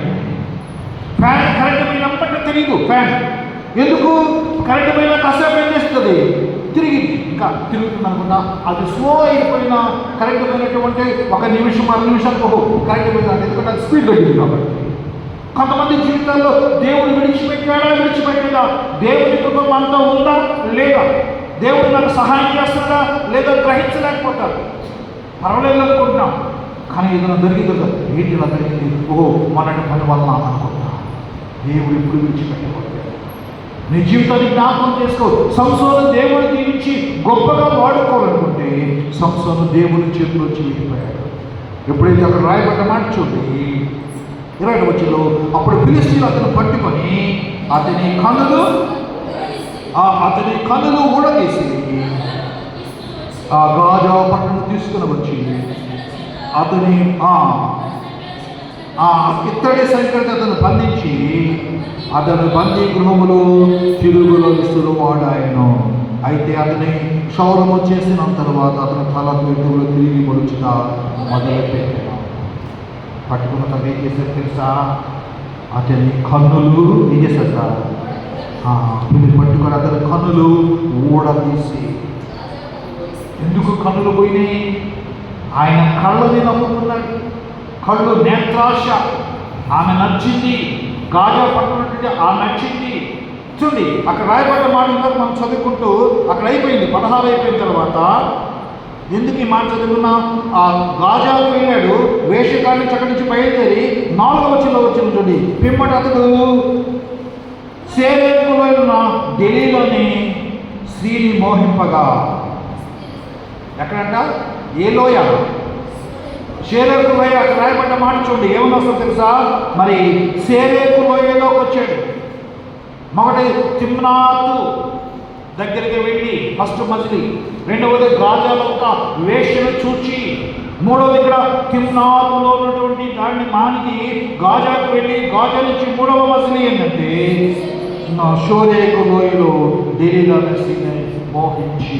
ఫ్యాన్ కరెంటు పోయినప్పటికీ తెలియదు. ఫ్యాన్ ఎందుకు కరెంటు పోయినా కాసేపు ఏం చేస్తుంది, తిరిగి ఇంకా తిరుగుతుంది అనుకున్నా. అది స్లో అయిపోయినా కరెంటు పోయినటువంటి 1 నిమిషం 2 నిమిషాలు కరెంటు పోయింది. ఎందుకంటే అది స్పీడ్ తగ్గింది కాబట్టి. కొంతమంది జీవితాల్లో దేవుడు విడిచిపెట్టేదా? దేవుని కృప మనతో ఉందా లేదా? దేవుడు నాకు సహాయం చేస్తాడా లేదా గ్రహించలేకపోతారు. పర్వాలేదు అనుకుంటున్నాం, కానీ ఏదైనా జరిగింది ఏంటి ఇలా జరిగింది, మొన్నటి పని వల్ల అనుకుంటా. దేవుడు ఎప్పుడు విడిచిపెట్టకూడదు. నీ జీవితాన్ని జ్ఞాపకం చేసుకో. సంసోను దేవుడు దీవించి గొప్పగా వాడుకోవాలనుకుంటే సంసోను దేవుని చేతిలో వెళ్ళిపోయాడు. ఎప్పుడైతే అక్కడ రాయబడ్డ మాట చూడండి 20వ వచనంలో, అప్పుడు ఫిలిష్తీయులు అతను పట్టుకొని అతని కన్నులు ఊడదీసి ఆ గాజా పట్టణం తీసుకుని వచ్చి అతని ఇత్తడి సంఖ్యతో అతను బంధించి అతను బందీ గృహములో తిరుగులో వాడాయను. అయితే అతని క్షౌరము చేసిన తర్వాత అతను తల వెంట్రుకలు తిరిగి మొలుచుట మొదలుపెట్టాను. పట్టుకున్న తను ఏం చేశారు తెలుసా? అతని కన్నులు ఏం చేశారు? పట్టుకొని అతని కన్నులు ఊడదీసి. ఎందుకు కన్నులు పోయినాయి? ఆయన కళ్ళని నమ్ముకున్నాడు. కళ్ళు నేత్రాశ. ఆమె నచ్చింది, గాజా పట్టుకున్నట్టు ఆమె నచ్చింది. చూడండి అక్కడ రాయబడ్డ మాట మనం చదువుకుంటూ అక్కడ అయిపోయింది 16 అయిపోయిన తర్వాత ఎందుకు ఈ మాట చదువుకున్నా? ఆ గాజాకు వెళ్ళాడు, వేషకాన్ని అక్కడి నుంచి బయలుదేరి 4వ వచనంలో వచ్చిన చూడండి, పిమ్మట అతడు సేరేకులో ఉన్న గెలీలోని స్త్రీని మోహింపగా, ఎక్కడంట? ఏ లోయ? సేరేకు లోయ. అక్కడ రాయబడ్డ మాట చూడండి, ఏమన్నా వస్తుందో తెలుసా? మరి సేరేకు లోయలోకి వచ్చాడు. ఒకటి తిమ్నాతు దగ్గరికి వెళ్ళి ఫస్ట్ మజిలీ, రెండవది గాజాల యొక్క వేష్యను చూచి, మూడవది ఇక్కడ తిమ్నాతులో ఉన్నటువంటి దాన్ని మానికి గాజాకు వెళ్ళి గాజా నుంచి మూడవ మజిలీ ఏంటంటే షోరేకు లోయలో డెలీలా స్త్రీని మోహించి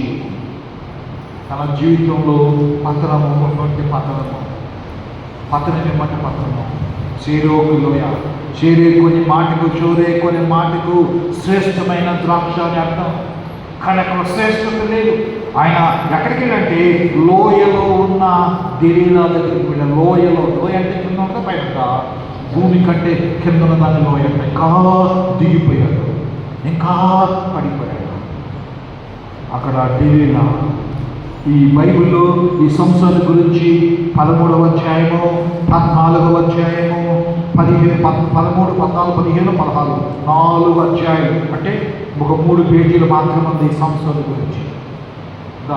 తన జీవితంలో పతనము ఉన్నటువంటి పతనము సేరేకు లోయ. షేరేకుని మాటకు షోరేకుని మాటకు శ్రేష్టమైన ద్రాక్ష అని అర్థం. కానీ అక్కడ శ్రేష్టత లేదు. ఆయన ఎక్కడికి వెళ్ళంటే లోయలో ఉన్న డెలీలా దగ్గరికి వెళ్ళి, లోయ అంటే కింద ఉందా పైన? భూమి కంటే కింద ఉన్న దాని లోయ. ఇంకా దిగిపోయాడు, ఇంకా పడిపోయాడు. అక్కడ డెలీలా ఈ బైబిల్లో ఈ సంస్థల గురించి 13వ అధ్యాయము 14వ అధ్యాయము 13, 14, 15, 16 4 అధ్యాయులు, అంటే ఒక 3 పేజీలు మాత్రమే ఉంది ఈ సంస్థల గురించి. ద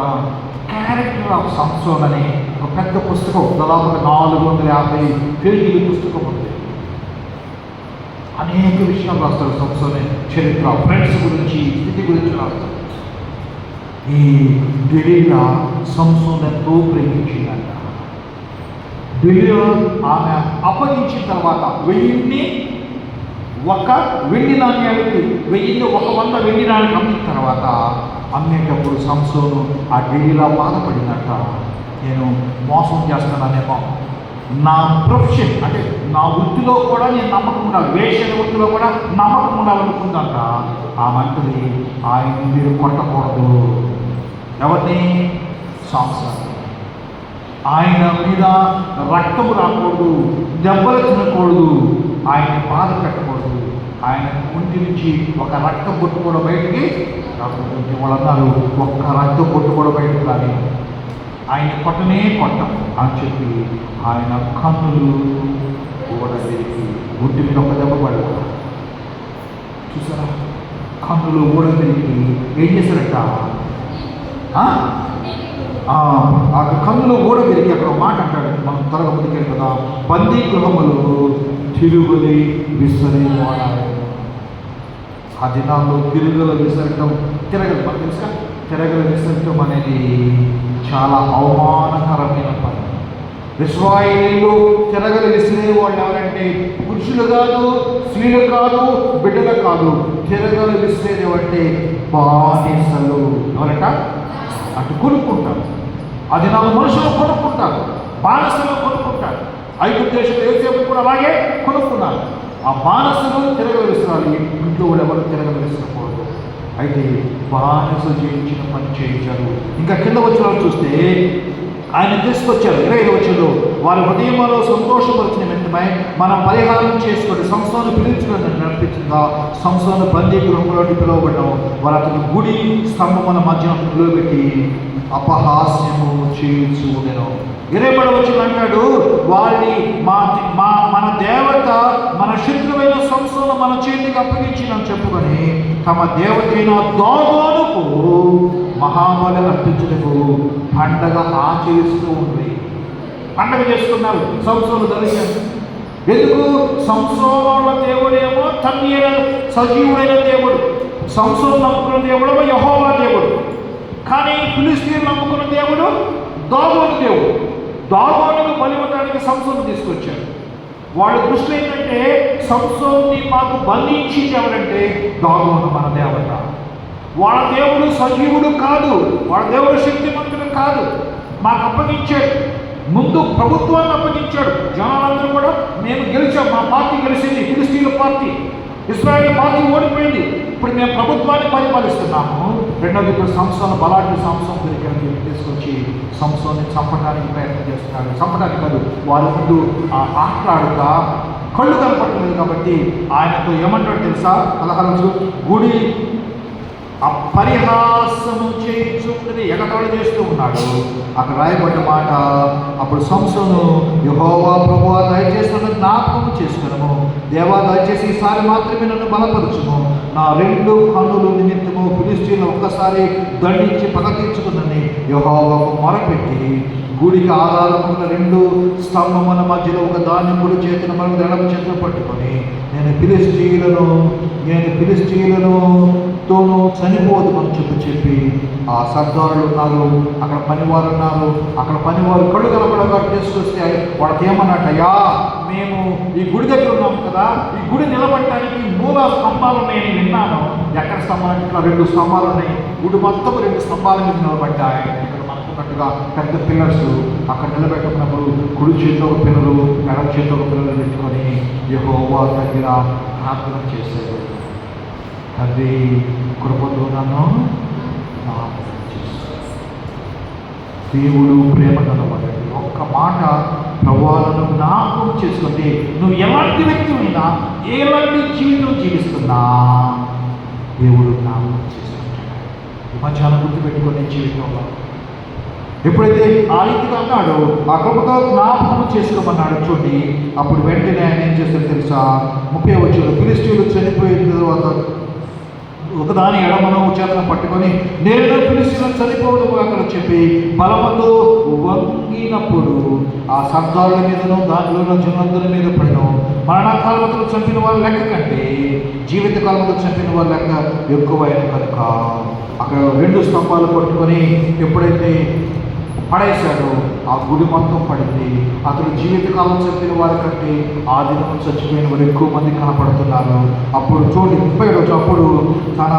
క్యారెక్టర్ ఆఫ్ సంసోన్ అని ఒక పెద్ద పుస్తకం, దాదాపు 450 పేజీల పుస్తకం ఉంది. అనేక విషయాలు రాస్తారు సంసోన్ చరిత్ర, ఫ్రెండ్స్ గురించి, స్థితి గురించి రాస్తారు. ఈ డెలీలా సంసోన్ ఎంతో ప్రేమించిందంట. డెలీలా ఆమె అప్పగించిన తర్వాత 1001 వెండి నాణ్యాలకి 100 వెండి నాణ్యాలు అమ్మిన తర్వాత అమ్మేటప్పుడు సంసోను ఆ డెలీలా బాధపడిందంట. నేను మోసం చేస్తున్నానేమో, నా ప్రొఫెషన్ అంటే నా వృత్తిలో కూడా నేను నమ్మకం ఉండాలి, వేషణ వృత్తిలో కూడా నమ్మకం ఉండాలనుకుందంట. ఆ మంటది ఆయన్ని మీరు కొట్టకూడదు. ఎవరిని? సంసారం. ఆయన మీద రక్తము రాకూడదు, దెబ్బలు తినకూడదు, ఆయన్ని బాధ పెట్టకూడదు. ఆయన ఒంటి నుంచి ఒక రక్త బొట్టు కూడా బయటికి రాకూడదు. వాళ్ళు అన్నారు, ఒక్క రక్త బొట్టు కూడా బయటకు రాని, ఆయన కొట్టనే కొట్టం అని చెప్పి ఆయన కన్నులు ఊడబెరికి, గుడ్డి మీద ఒక దెబ్బ పడదు. చూసారా? కన్నులు ఊడబెరికి ఏం చేశారట? ఆ కన్నులు ఊడబెరికి అక్కడ ఒక మాట అంటాడు, మనం త్వరగా ముందుకెళ్ళి కదా, బందీ గృహములు తిరుగులి విసరివాడాలి. ఆ దినాల్లో తిరగలు విసరటం, మనకు తెలుసా? తిరగలు విసరటం అనేది చాలా అవమానకరమైన పని. ఇశ్రాయేలీయులు తిరగలు విసిరే వాళ్ళు ఎవరంటే పురుషులు కాదు, స్త్రీలు కాదు, బిడ్డలు కాదు. తిరగలు విసిరేవంటే బానిసలు. ఎవరట? అటు కొనుక్కుంటారు. అది 4 మనుషులు కొనుక్కుంటారు, బానిసలు కొనుక్కుంటారు. ఐగుప్తు దేశంలో యోసేపు కూడా అలాగే కొనుక్కున్నారు. ఆ బానిసలు తిరగలు విసరాలి, ఇంట్లో కూడా ఎవరు తిరగలు విసరకూడదు. అయితే బానిసలు చేయించిన పని చేయించారు. ఇంకా కింద వచ్చిన వాళ్ళు చూస్తే ఆయన తీసుకొచ్చారు 20వ వచనంలో, వారి హృదయంలో సంతోషపరిచిన వెంటనే మనం పరిహారం చేసుకోండి. సంస్థను పిలిపించడం నడిపించిందా? సంస్థను బందీ గృహంలోకి పిలువబడ్డాం. వారు అతని గుడి స్తంభముల మధ్యన నిలబెట్టి అపహాస్యము చేయించు ఉండెను. 20వ వచనం అంటాడు, వారిని మన దేవత మన శత్రువైన సంస్థను మన చేతికి అప్పగించిందని చెప్పుకొని తమ దేవతైన దాగోనుకు మహాబలి అర్పించుటకు పండగ ఆచరిస్తూ ఉంది. పండగ చేసుకున్నారు సంస్థలు ధరించారు. ఎందుకు? సంస్థల దేవుడేమో తన్ని సజీవుడైన దేవుడు, సంస్థలు నమ్ముకున్న దేవుడేమో యెహోవా దేవుడు. కానీ ఫిలిష్తీయులు నమ్ముకున్న దేవుడు దాగోను దేవుడు. దాగోనుకు బలి ఇవ్వడానికి సంస్థను తీసుకొచ్చారు. వాళ్ళ దృష్టి ఏంటంటే సంస్థని మాకు బంధించింది ఎవరంటే దాగోను మన దేవత. వాళ్ళ దేవుడు సజీవుడు కాదు, వాళ్ళ దేవుడు శక్తిమంతుడు కాదు. మాకు అప్పగించాడు, ముందు ప్రభుత్వాన్ని అప్పగించాడు. జనాలందరూ కూడా మేము గెలిచాం, మా పార్టీ గెలిచింది, ఫిలిష్తీయుల పార్టీ, ఇశ్రాయేల్ పార్టీ ఓడిపోయింది, ఇప్పుడు మేము ప్రభుత్వాన్ని పరిపాలిస్తున్నాము. రెండోది ఇప్పుడు సంస్థను బలాఢ్య సంస్థను దగ్గరికి తీసుకొచ్చి సంస్థని చంపడానికి ప్రయత్నం చేస్తున్నాడు. చంపడానికి కాదు, వారి ముందు ఆటలాడుతా కళ్ళు కనపడలేదు కాబట్టి ఆయనతో ఏమంటాడు తెలుసా? 16 గుడి పరిహాసము చేయించుకుని ఎగతాళి చేస్తూ ఉన్నాడు. అక్కడ రాయబడ్డ మాట, అప్పుడు సంసోను యెహోవా ప్రభువా దయచేసి నన్ను జ్ఞాపకం చేసుకున్నాము, దేవా దయచేసి ఈసారి మాత్రమే నన్ను బలపరచుము, నా 2 కన్నుల నిమిత్తము ఫిలిష్తీయులను ఒక్కసారి దండించి పగ తీర్చుకుందని యెహోవాకు మొరపెట్టి గుడికి ఆధారమున్న 2 స్తంభముల మధ్యలో ఒక దాన్ని కుడి చేతిని మరొక ఎడమ చేతిని పట్టుకొని నేను ఫిలిష్తీయులను తోనూ చనిపోదు అని చెప్పి ఆ సర్దారులు ఉన్నారు, అక్కడ పనివారు ఉన్నారు. అక్కడ పనివారు కళ్ళు కలపడగా తీసుకొస్తే వాళ్ళకి ఏమన్నట్టయ్యా, మేము ఈ గుడి దగ్గర ఉన్నాం కదా, ఈ గుడి నిలబడటానికి మూల స్తంభాలు ఉన్నాయని విన్నాను. ఎక్కడ స్తంభాలు? ఇట్లా 2 స్తంభాలు ఉన్నాయి. గుడి మొత్తం 2 స్తంభాల మీద నిలబడ్డాయి. ఇక్కడ మనకున్నట్టుగా పెద్ద పిల్లర్స్ అక్కడ నిలబెట్టుకున్నప్పుడు కుడి చేతిలో ఒక పిల్లలు, ఎడమ చేతిలో ఒక పిల్లలు పెట్టుకొని యెహోవా దగ్గర ప్రార్థన చేశారు. తండ్రి, కృపతో నన్ను దేవుడు ప్రేమ కలవాడండి. ఒక్క మాట ప్రభువును జ్ఞాపకం చేసుకుంటే నువ్వు ఎలాంటి వ్యక్తిమైనా ఎలాంటి జీవితం జీవిస్తున్నా దేవుడు జ్ఞాపకం చేసుకుంటాడు. ఈ మధ్యాహ్నం గుర్తుపెట్టుకునే జీవితంలో ఎప్పుడైతే ఆ రీతిగా అన్నాడో ఆ కృపతో జ్ఞాపకం చేసుకోమన్నాడు చూడండి. అప్పుడు వెంటనే ఆయన ఏం చేస్తాడు తెలుసా? 30వ వచనంలో ఫిలిష్తీయులు చనిపోయిన తర్వాత ఒకదాని ఎడమను చేతను పట్టుకొని నేను ఫిలిష్తీయులను చనిపోవడం అక్కడ చెప్పి బలముతో వంగినప్పుడు ఆ సర్దారుల మీదను దానిలో ఉన్న జనులందరి మీద పడిన మరణకాలముతో చంపిన వాళ్ళ లెక్క కంటే జీవిత కాలముతో చంపిన వాళ్ళ లెక్క ఎక్కువైన కనుక అక్కడ 2 స్తంభాలు పట్టుకొని ఎప్పుడైతే పడేశాడు ఆ గుడి మొత్తం పడింది. అతడు జీవితకాలం చంపిన వారి కంటే ఆ దినం చచ్చిపోయిన వారు ఎక్కువ మంది కనపడుతున్నారు. అప్పుడు చూడండి 30వ రోజు, అప్పుడు తన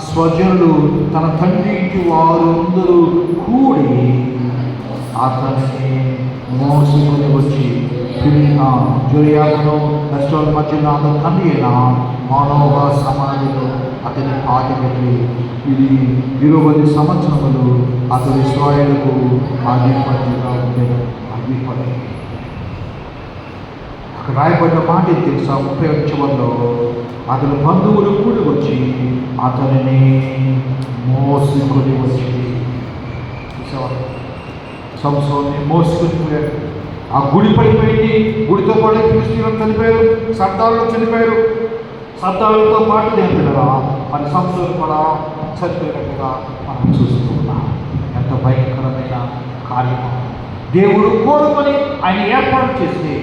స్వజనులు తన తండ్రి ఇంటి వారు అందరూ కూడి అతన్ని మోసుకొని వచ్చి జొరియాను రెస్టారెంట్ మధ్యలో అతను తండ్రి అయిన మానవ సమాధిలో అతని పాతిపెట్టి ఇది 20 సంవత్సరములు అతని ఇశ్రాయేలుకు అధిపతిగా ఉండేది. అధిపతి అక్కడ రాయబడ్డ మాట తెలుసా? 30వ చివరిలో అతని బంధువులు కూడి వచ్చి అతనిని మోసుకొని వచ్చి సంసోన్ని మోసుకొని పోయాడు. ఆ గుడి పడిపోయింది. గుడితో పాటు ఫిలిష్తీయులు చనిపోయారు, సర్దారులు చనిపోయారు. సర్దారులతో పాటు నేను మరి సంసోను కూడా చనిపోయినట్టుగా మనం చూస్తూ ఉన్నాం. ఎంత భయంకరమైన కార్యము! దేవుడు కోరుకొని ఆయన ఏర్పాటు చేస్తే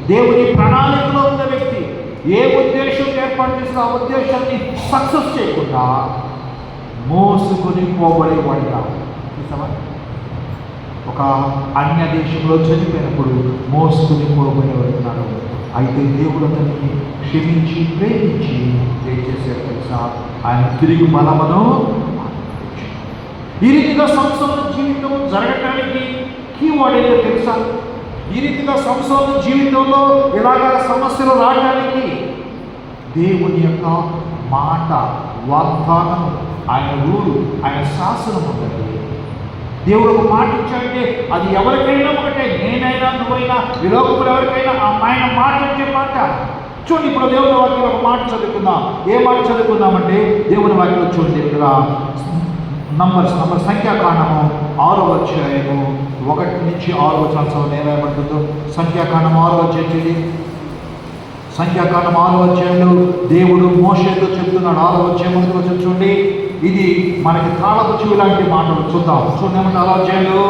దేవుని ప్రణాళికలో ఉన్న వ్యక్తి ఏ ఉద్దేశం ఏర్పాటు చేసిన ఆ ఉద్దేశాన్ని సక్సెస్ చేయకుండా మోసుకొని పోబడేవాడిగా చూసావా? ఒక అన్య దేశంలో చనిపోయినప్పుడు మోసుకొని పోబడేవాడున్నాడు. అయితే దేవుడు అతన్ని క్షమించి ప్రేమించి ఏం చేశారు తెలుసా? ఆయన తిరిగి బలమును ఈ రీతిగా సంసోను జీవితం జరగటానికి కీవర్డ్ ఏదో తెలుసా? ఈ రీతిగా సంసోను జీవితంలో ఇలాగా సమస్యలు రావడానికి దేవుని యొక్క మాట, వాగ్దానం, ఆయన రూలు, ఆయన శాసనం ఉంటుంది. దేవుడు ఒక మాట ఇచ్చాడంటే అది ఎవరికైనా ఒకటే, నేనైనా నువ్వైనా ఈ లోకంలో ఎవరికైనా ఆయన మాట అంటే మాట. చూడండి, ఇప్పుడు దేవుని వాక్యంలో ఒక మాట చదువుకుందాం. ఏ మాట చదువుకుందామంటే దేవుని వాక్యంలో చూడండి, ఇక్కడ నంబర్ సంఖ్యాకాండము 6వ అధ్యాయము 1 నుంచి 6 వచనాలు నేర్పడుతుందో. సంఖ్యాకాండం 6వ అధ్యాయం, సంఖ్యాకాండం 6వ అధ్యాయంలో దేవుడు మోషేతో చెప్తున్నాడు. 6వ అధ్యాయం 1వ వచనం చూడండి. ఇది మనకి తాళపు చెవి లాంటి మాటలు. చూద్దాం, చూడండి ఏమంటే 6వ అధ్యాయంలో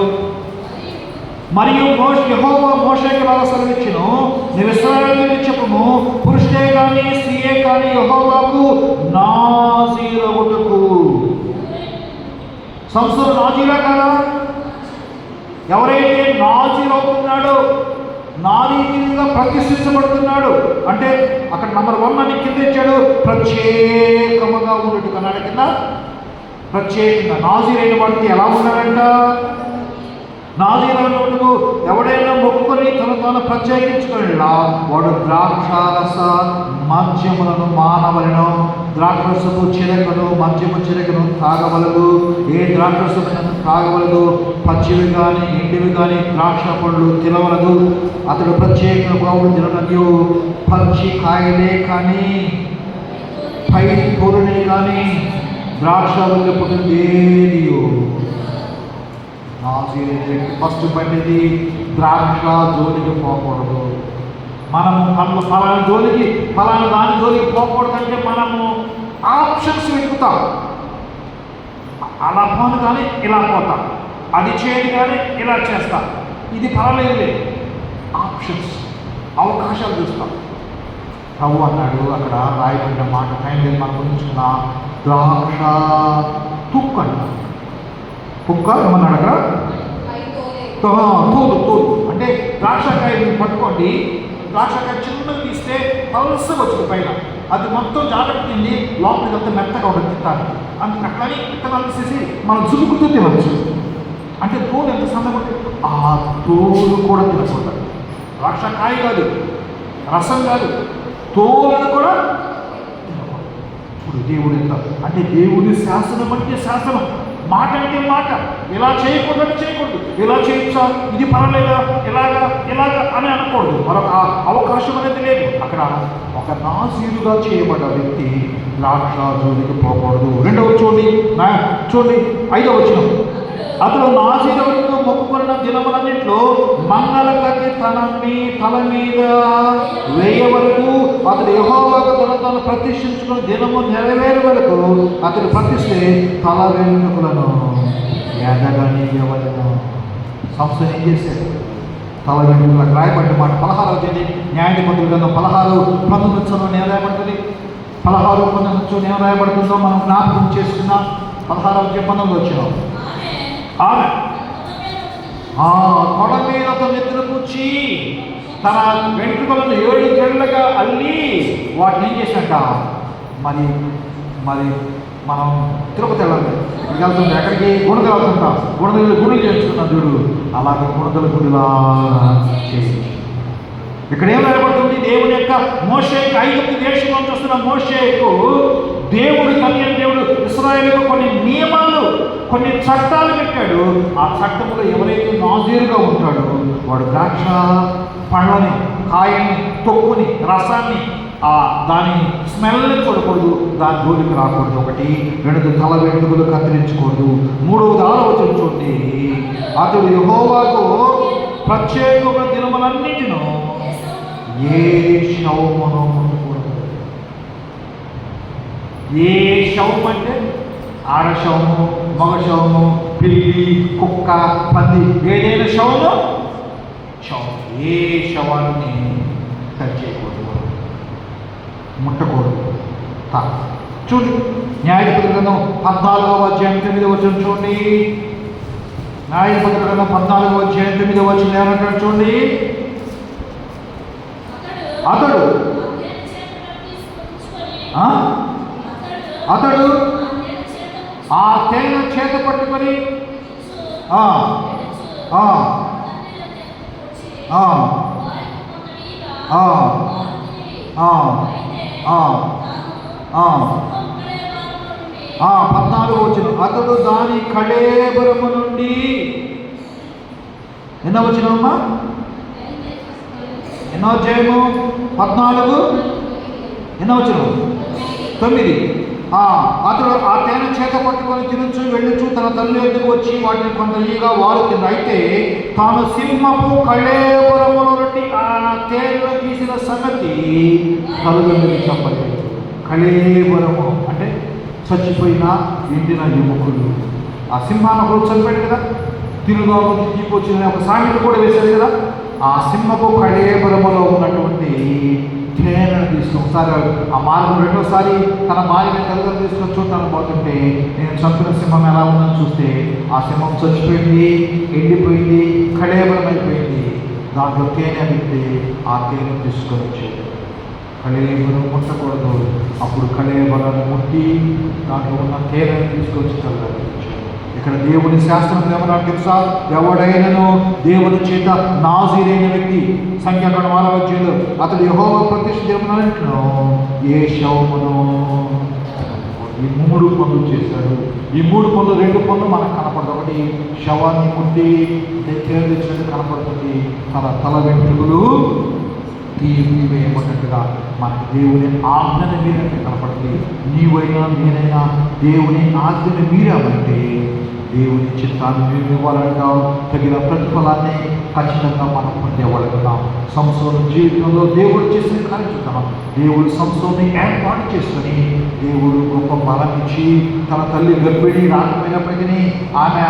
మరియు యెహోవా మోషేకి ఇలా సెలవిచ్చెను, నీవు ఇశ్రాయేలుకు చెప్పుము, పురుషుడే కానీ స్త్రీయే కానీ యెహోవాకు నాజీరవుటకు. సంసోను నాజీరా కదా? ఎవరైతే నాజీరవుతున్నాడో, నారీతిగా ప్రతిష్ఠించబడుతున్నాడు అంటే అక్కడ నంబర్ 1 అని కింద ఇచ్చాడు, ప్రత్యేకముగా ఉన్నట్టు కన్నాడు కింద. ప్రత్యేకంగా నాజీరైన వాడికి ఎలా ఉన్నాడంట? నాజీరైనప్పుడు ఎవడైనా మొక్కుకొని తను ప్రత్యేకించుకునేలా వాడు ద్రాక్షారస మద్యములను మానవలను, ద్రాక్షరసము చిరకను మద్యము చిరకను తాగవలదు. ఏ ద్రాక్షరసము తాగవలదు, పచ్చివి కానీ ఎండివి కానీ ద్రాక్ష పండ్లు తినవలదు. అతడు ప్రత్యేకంగా తిననయు పచ్చి కాయలే కానీ పై పొరునే కానీ ద్రాక్ష వల్ల పుట్టినదేదియో. ఫస్ట్ పట్టింది ద్రాక్ష జోలికి పోకూడదు. మనము ఫలానా జోలికి, ఫలానా దాని జోలికి పోకూడదంటే మనము ఆప్షన్స్ వెతుకుతాం. అలా పోను కానీ ఇలా పోతాం, అది చేయదు కానీ ఇలా చేస్తాం, ఇది పర్వాలేదు, ఆప్షన్స్, అవకాశాలు చూస్తాం. ప్రభు అన్నాడు అక్కడ రాయబడిన మాట, టైం లేదు మనం గురించుకున్న ద్రాక్ష తుక్కు అంట. కుక్క ఏమన్నాడు అక్కడ? తోలు అంటే ద్రాక్షకాయ పట్టుకోండి, ద్రాక్షకాయ చిన్నగా తీస్తే పల్సగా వచ్చింది పైన, అది మొత్తం జాగ్రత్త తిండి లోపలికి అంతా మెత్తగా ఉంటుంది తింటాను. అందుకు అట్లని విత్తనాలు తీసేసి మనం జులుకుతూ తినవచ్చు. అంటే తోలు ఎంత సన్నగా ఉంటుంది, ఆ తోలు కూడా తినకూడదు. ద్రాక్షకాయ కాదు, రసం కాదు, తోలను కూడా తినకూడదు. ఇప్పుడు దేవుడు ఎంత అంటే దేవుడి శాసనం అంటే శాసనం, మాట అంటే మాట. ఇలా చేయకూడదని చేయకూడదు, ఇలా చేయొచ్చా, ఇది పర్వాలేదా, ఇలాగా అని అనకూడదు. మరొక అవకాశం అనేది లేదు. అక్కడ ఒక నాజీరుగా చేయబడ్డ వ్యక్తి ద్రాక్ష జోలికి పోకూడదు. రెండవ చూడండి 5వ వచనం, అతడు నాజీరుతో మొక్కుకున్న దినములన్నింటిలో మంగళకత్తి తల మీద వేయ వరకు, అతడు యెహోవాకు తను ప్రతిష్ఠించుకున్న దినము నెరవేరే వరకు అతడు ప్రతిష్ఠే తల వెంట్రుకలను ఎదగనీయవలెను. సంస్థ ఏం చేశాడు? తల వెంట్రుకలకు రాయబడ్డ మాట 16వ తేదీ న్యాయాధిపతుల గ్రంథం 16:19 ఏం రాయబడుతుంది? 16:19 ఏం రాయబడుతుందో మనం జ్ఞాపకం చేసుకున్నాం. 16:19 వచ్చినాం. ఆమె తొడ మీద నిద్ర కూర్చి తన వెంట్రుకలను 7 జడలుగా అల్లి వాటిని ఏం చేసినట్ట, మరి మనం తిరుపతి వెళ్ళాలి, వెళ్తుంది ఎక్కడికి? గుణదల వెళ్తుంటాం, గుడులు చేయించుకున్నాం చూడు, అలాగే గుణదల గుడిలా చేసి. ఇక్కడ ఏం రాయబడుతుంది? దేవుని యొక్క మోషేకు, ఐగుప్తు దేశంలో చూస్తున్న మోషేకు దేవుడు దేవుడు ఇశ్రాయేలుకు కొన్ని నియమాలు, కొన్ని చట్టాలు పెట్టాడు. ఆ చట్టంలో ఎవరైతే నాజీరుగా ఉంటాడో వాడు ద్రాక్ష పండ్లని, కాయని, తొక్కుని, రసాన్ని, దాని స్మెల్ని చూడకూడదు, దాని జోలికి రాకూడదు. 1. 2 తల వెంట్రుకలు కత్తిరించకూడదు. 3వ 6వ వచనం చూడండి, అతడు యెహోవాకు ప్రత్యేకమైన దినములన్నిటిను ఏ శవమును ముట్టకూడదు. ఏ శవం అంటే ఆడ శవము, మగ శవము, పిల్లి, కుక్క, పంది, ఏదైనా శవము ఏ శవాన్ని టచ్ చేయకూడదు, ముట్టకూడదు. చూడండి న్యాయాధిపతుల గ్రంథం 14వ అధ్యాయం 9వ వచనం చూడండి. న్యాయాధిపతుల గ్రంథం 14వ అధ్యాయం 9వ వచనం ఏమంటాడు చూడండి. అతడు ఆ తేనె చేత పట్టుకొని అతడు దాని కళేబరము నుండి ఎన్నో వచ్చినమ్మా, ఎన్నో అధ్యాయము 14 ఎన్నో వచ్చిన 9. అతడు ఆ తేనె చేత పట్టుకొని తినచ్చు వెళ్ళచ్చు, తన తల్లి ఎద్దుకు వచ్చి వాటిని కొంత ఈగా వారు తిన్నారు. అయితే తాను సింహపు కళేబరముల నుండి ఆ తేనెను తీసిన సంగతి తల్లిదండ్రులకు చెప్పలేదు. కళేబరము అంటే చచ్చిపోయిన ఎండిన ఎముకలు. ఆ సింహాన్ని ఒకరు చనిపోయాడు కదా, తిరుగాలు తీసుకొచ్చిన ఒక సామెత కూడా వేశారు కదా. ఆ సింహపు కళేబరములో ఉన్నటువంటి తేనెను తీసుకుని ఒకసారి ఆ మార్గం రెండోసారి తన భార్యని తల్లిదండ్రులు తీసుకొని చూడటానికి పోతుంటే, నేను చంపిన సింహం ఎలా ఉందని చూస్తే ఆ సింహం చచ్చిపోయింది, ఎండిపోయింది, కళేబరం అయిపోయింది. దాంట్లో తేనె పెట్టి ఆ తేనె తీసుకొని వచ్చేది. కళేబరం ముట్టకూడదు. అప్పుడు కళేబరాన్ని ముట్టి దాంట్లో ఉన్న తేనెను తీసుకొచ్చి తల్లిదండ్రులు. ఇక్కడ దేవుని శాస్త్రం ఏమన్నా తెలుసా? ఎవడైనను దేవుని చేత నాజీరైన వ్యక్తి, సంఖ్యాకాండం 6వ అధ్యాయంలో అతడు యెహోవా ప్రతిష్ఠ దినములన్నిటిలో ఏ శవమును, ఈ 3 పనులు చేశాడు. ఈ 3 పనులు 2 పనులు మనకు కనపడదు. ఒకటి శవాన్ని ముట్టి తేనె తెచ్చినట్టు కనపడుతుంది, తల వెంట్రుకలు తీయవేయబడినట్టుగా మనకి దేవుని ఆజ్ఞను మీరంటే కనపడుతుంది. నీవైనా నేనైనా దేవుని ఆజ్ఞను మీరామంటే దేవుని చిత్తాన్ని నిర్మివ్వాలంగా తగిన ప్రతిఫలాన్ని ఖచ్చితంగా మనం పొందేవాళ్ళున్నాం. సంసోను జీవితంలో దేవుడు చేసిన కార్యం చూద్దాం. దేవుడు సంసోన్ని ఏర్పాటు చేసుకుని దేవుడు గొప్ప బలం ఇచ్చి తన తల్లి గర్భిణి రాకపోయినప్పటికీ ఆమె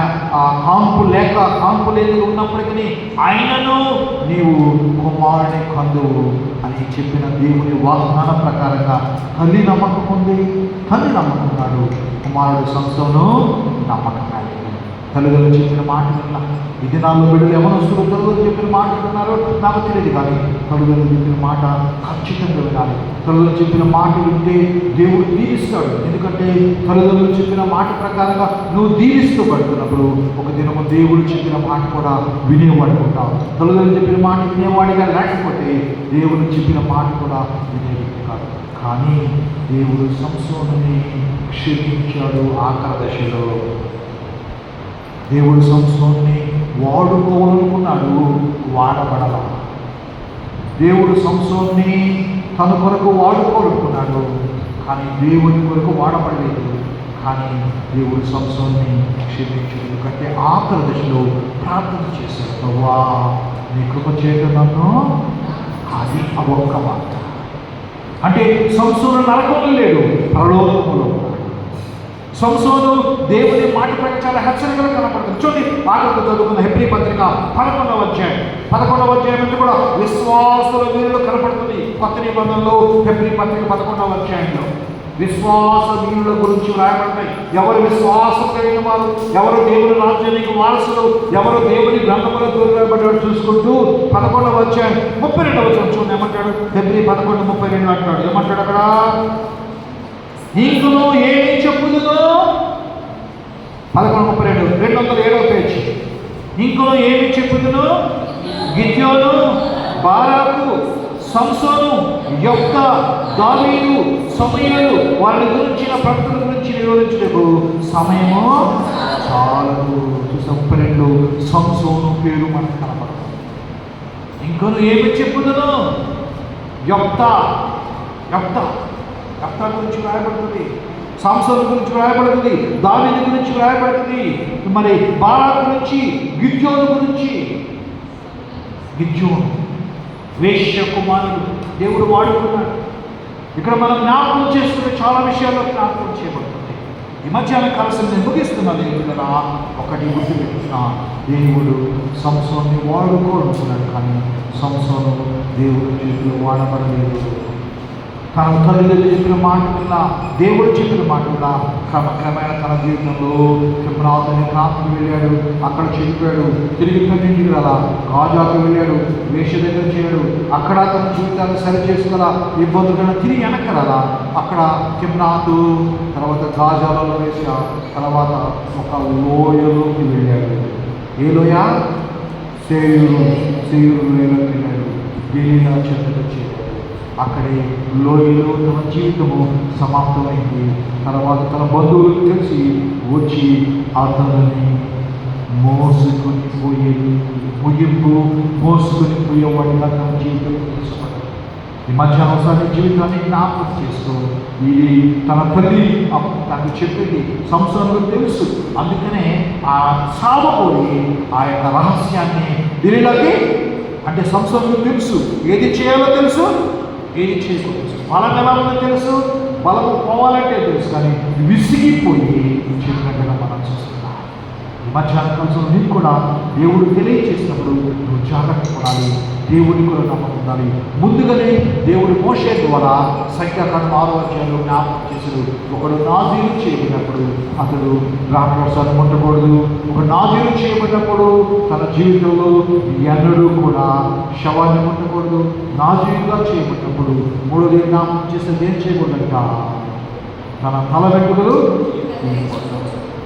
కాంపు లేని ఉన్నప్పటికీ ఆయనను నీవు కుమారుని కందువు అని చెప్పిన దేవుని వాగ్దాన ప్రకారంగా తల్లి నమ్మకం ఉంది, తల్లి నమ్మకున్నాడు. కుమారుడు సంసోను నమ్మకం. తల్లిదండ్రులు చెప్పిన మాట విన్నా. ఈ దినాల్లో బిడ్డలు ఎవరొస్తున్న తల్లిదండ్రులు చెప్పిన మాట విన్నారో నాకు తెలియదు, కానీ తల్లిదండ్రులు చెప్పిన మాట ఖచ్చితంగా వినాలి. తల్లిదండ్రులు చెప్పిన మాట వింటే దేవుడు దీవిస్తాడు. ఎందుకంటే తల్లిదండ్రులు చెప్పిన మాట ప్రకారంగా నువ్వు దీవిస్తూ పడుతున్నప్పుడు ఒక దినము దేవుడు చెప్పిన మాట కూడా వినేవాడు ఉంటావు. తల్లిదండ్రులు చెప్పిన మాట వినేవాడిగా లేకపోతే దేవుడు చెప్పిన మాట కూడా వినేది కాదు. కానీ దేవుడు సంసోనుని క్షమించాడు. ఆఖరి దశలో దేవుడు సంసోన్ని వాడుకోవాలనుకున్నాడు, వాడబడలా. దేవుడు సంసోన్ని తన కొరకు వాడుకోవాలనుకున్నాడు, కానీ దేవుని కొరకు వాడబడలేదు. కానీ దేవుడు సంసోన్ని క్షమించాడు. ఎందుకంటే ఆఖరి దశలో ప్రార్థన చేశాడు, ప్రభువా నీ కృప చేత నన్ను. అది ఒక్క మాట. అంటే సంసోను నరకంలో లేడు, పరలోకంలో. సంసోను దేవుని మాట పైన చాలా హెచ్చరికలు కనపడుతుంది. చూడండి, ఆఖరికి చదువుకున్న హెబ్రీ పత్రిక 11వ అధ్యాయం కూడా విశ్వాసుల వీరులు కనపడుతుంది. కొత్త నిబంధనలో హెబ్రీ పత్రిక 11వ అధ్యాయంలో విశ్వాస వీరుల గురించి రాయబడతాయి. ఎవరు విశ్వాసం కలిగిన వారు, ఎవరు దేవుని రాజ్యానికి వారసులు, ఎవరు దేవుని గ్రంథములో దూరపడ్డాడు చూసుకుంటూ 11వ అధ్యాయం 32వ వచనం చూడండి ఏమంటాడు. హెబ్రీ 11:32 అంటాడు. ఏమంటాడు అక్కడ? ఇంకను ఏమి చెప్పుదునో 11:32 207వ పేజీ. ఇంకను ఏమి చెప్పుదునో గిద్యోను, బారాకు, సంసోను, యెఫ్తా, దావీదు, సమూయేలు వారి గురించిన ప్రకటన గురించి వివరించుటకు సమయము చాలదు. 32 సంసోను పేరు మనకు కనపడుతుంది. ఇంకను ఏమి చెప్పుదునో యెఫ్తా గురించి రాయబడుతుంది, సంసోను గురించి రాయబడుతుంది, దావీదు గురించి రాయబడుతుంది, మరి బారాకు గురించి, గిద్యోను గురించి. గిద్యోను వేశ్య కుమారుడు దేవుడు వాడుకున్నాడు. ఇక్కడ మనం జ్ఞాపకం చేసుకునే చాలా విషయాల్లో జ్ఞాపకం చేయబడుతుంది. ఈ మధ్యాహ్న కాలం నేను ముగిస్తున్నాను. దేవుడు ఒకటి గుర్తుపెట్టుకున్నా, దేవుడు సంసోన్ని వాడుకోవాలనుకున్నాడు, కానీ సంసోను దేవుడు చేతిలో వాడబడలేదు. తన తల్లిదండ్రులు చెప్పిన మాట వల్ల, దేవుడు చెప్పిన మాట వల్ల క్రమక్రమేణా తన జీవితంలో ప్రాంతానికి వెళ్ళాడు. అక్కడ చనిపోయాడు. తిరిగి తన ఇంటికి రాలా, గాజాకు వెళ్ళాడు, వేష దగ్గర చేయడు. అక్కడ తన జీవితాన్ని సరి చేసుకోవాలా, ఇబ్బందులను తిరిగి వెనక్కి రాలా. అక్కడ కిమ్నాథు, తర్వాత గాజాలలో వేసి తర్వాత ఒక లోయలోకి వెళ్ళాడు. ఏ లోయ? సేయూరు లోయలోకి వెళ్ళాడు. గెలీలా చెంతకు చేరాడు. అక్కడే లోయలో తన జీవితము సమాప్తమైంది. తర్వాత తన బంధువులకు తెలిసి వచ్చి అతనిని మోసుకొని పోయేవాడిగా తన జీవితం తెలుసుకున్నాడు. ఈ మధ్యాహ్నం జీవితాన్ని జ్ఞాపకం చేస్తూ ఇది తన తల్లి తనకు చెప్పింది, సంసోనుకు తెలుసు. అందుకనే ఆ సావబోయి ఆ యొక్క రహస్యాన్ని దీనిలోకి, అంటే సంసోనుకు తెలుసు ఏది చేయాలో తెలుసు, ఏది చేయకూడదు. బలం ఎలా ఉందో తెలుసు, బలం పోవాలంటే తెలుసు, కానీ విసిగిపోయి చెప్పినట్టుగా మనం చూస్తున్నాం. ఈ మధ్యాహ్న కాలంలో నీకు కూడా దేవుడు తెలియచేసినప్పుడు నువ్వు జాగ్రత్త పడాలి, దేవుడి కూడా నమ్మకం ఉండాలి. ముందుగానే దేవుడు మోషే ద్వారా సంఖ్యాకాండం 6వ అధ్యాయంలో జ్ఞాపకం చేశాడు. ఒకడు నాజీరు చేయబడినప్పుడు అతడు ద్రాక్షరసాన్ని ముట్టకూడదు. ఒక నాజీరు చేయబడినప్పుడు తన జీవితంలో ఎన్నడూ కూడా శవాన్ని ముట్టకూడదు. నాజీరుగా చేయబడినప్పుడు 3 జ్ఞాపకం చేసేది ఏం చేయకూడదంట, తన తల వెంట్రుకలు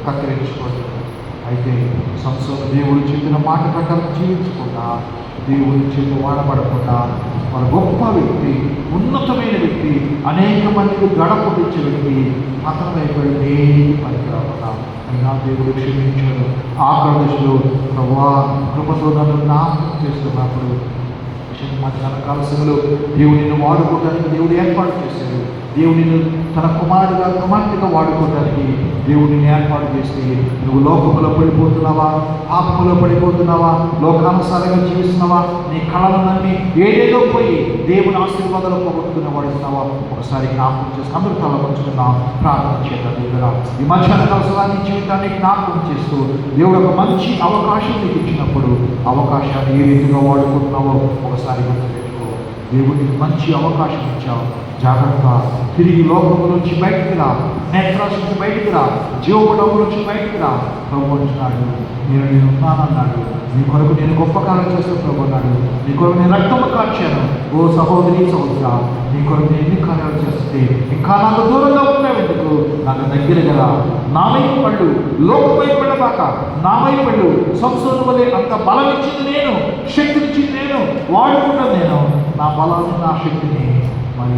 కత్తిరించకూడదు. అయితే సంసోను దేవుడు చెప్పిన మాట ప్రకారం జీవించకుండా, దేవుడి చేతి వాడబడకుండా మన గొప్ప వ్యక్తి, ఉన్నతమైన వ్యక్తి, అనేక మందికి గడపటించే వ్యక్తి అతనైపోయింది పనికిరాకుండా. అయినా దేవుడు క్షమించాడు. ఆఖరి దశలో ప్రభువా కృపతో నన్ను జ్ఞాపకం చేస్తున్నప్పుడు మధ్యాహ్న కాల సమయంలో దేవుడిని వాడుకోవడానికి దేవుడు ఏర్పాటు చేశాడు. దేవుడిని తన కుమారుడుగా కుమార్తెగా వాడుకోవడానికి దేవుడిని ఏర్పాటు చేస్తే నువ్వు లోకములో పడిపోతున్నావా, పాపములో పడిపోతున్నావా, లోకానుసారంగా జీవిస్తున్నావా, నీ కళలు నమ్మి ఏదేదో పోయి దేవుని ఆశీర్వాదాలు పోగొట్టుకున్న వాడుతున్నావా, ఒకసారి జ్ఞాపకం చేసి అందరూ తల పంచుకున్నాం, ప్రార్థన చేద్దాం. దేవుడా, ఈ మధ్యాహ్న కాల జీవితాన్ని జ్ఞాపకం చేస్తూ దేవుడు ఒక మంచి అవకాశం నీకు ఇచ్చినప్పుడు అవకాశాన్ని ఏ రీతిగా వాడుకుంటున్నావో ఒకసారి గుర్తుపెట్టుకో. దేవుడికి మంచి అవకాశం ఇచ్చావు, జాగ్రత్త. తిరిగి లోకము నుంచి బయటికి రా, నేత్రాశ నుంచి బయటికి రా, జీవపడము నుంచి బయటికి రా. ప్రభు అంటున్నాడు, నేను ఉన్నానన్నాడు, నీ కొరకు నేను గొప్ప కార్యం చేస్తాను ప్రభు అన్నాడు. నీ కొరకు నేను రక్తము కార్చాను. ఓ సహోదరి సహోదరా, నీ కొరకు నేను ఎన్ని కార్యాలు చేస్తే ఇంకా నాకు దూరంగా ఉంటావు ఎందుకు? నాకు దగ్గరగా రా. నా వైపు పళ్ళు, లోకం వైపు పడబాక, నా వైపు పళ్ళు. సంసోను వలె అంత బలం ఇచ్చింది నేను, శక్తినిచ్చింది నేను, వాడుకుంటాను నేను. నా బలాన్ని నా శక్తిని మరి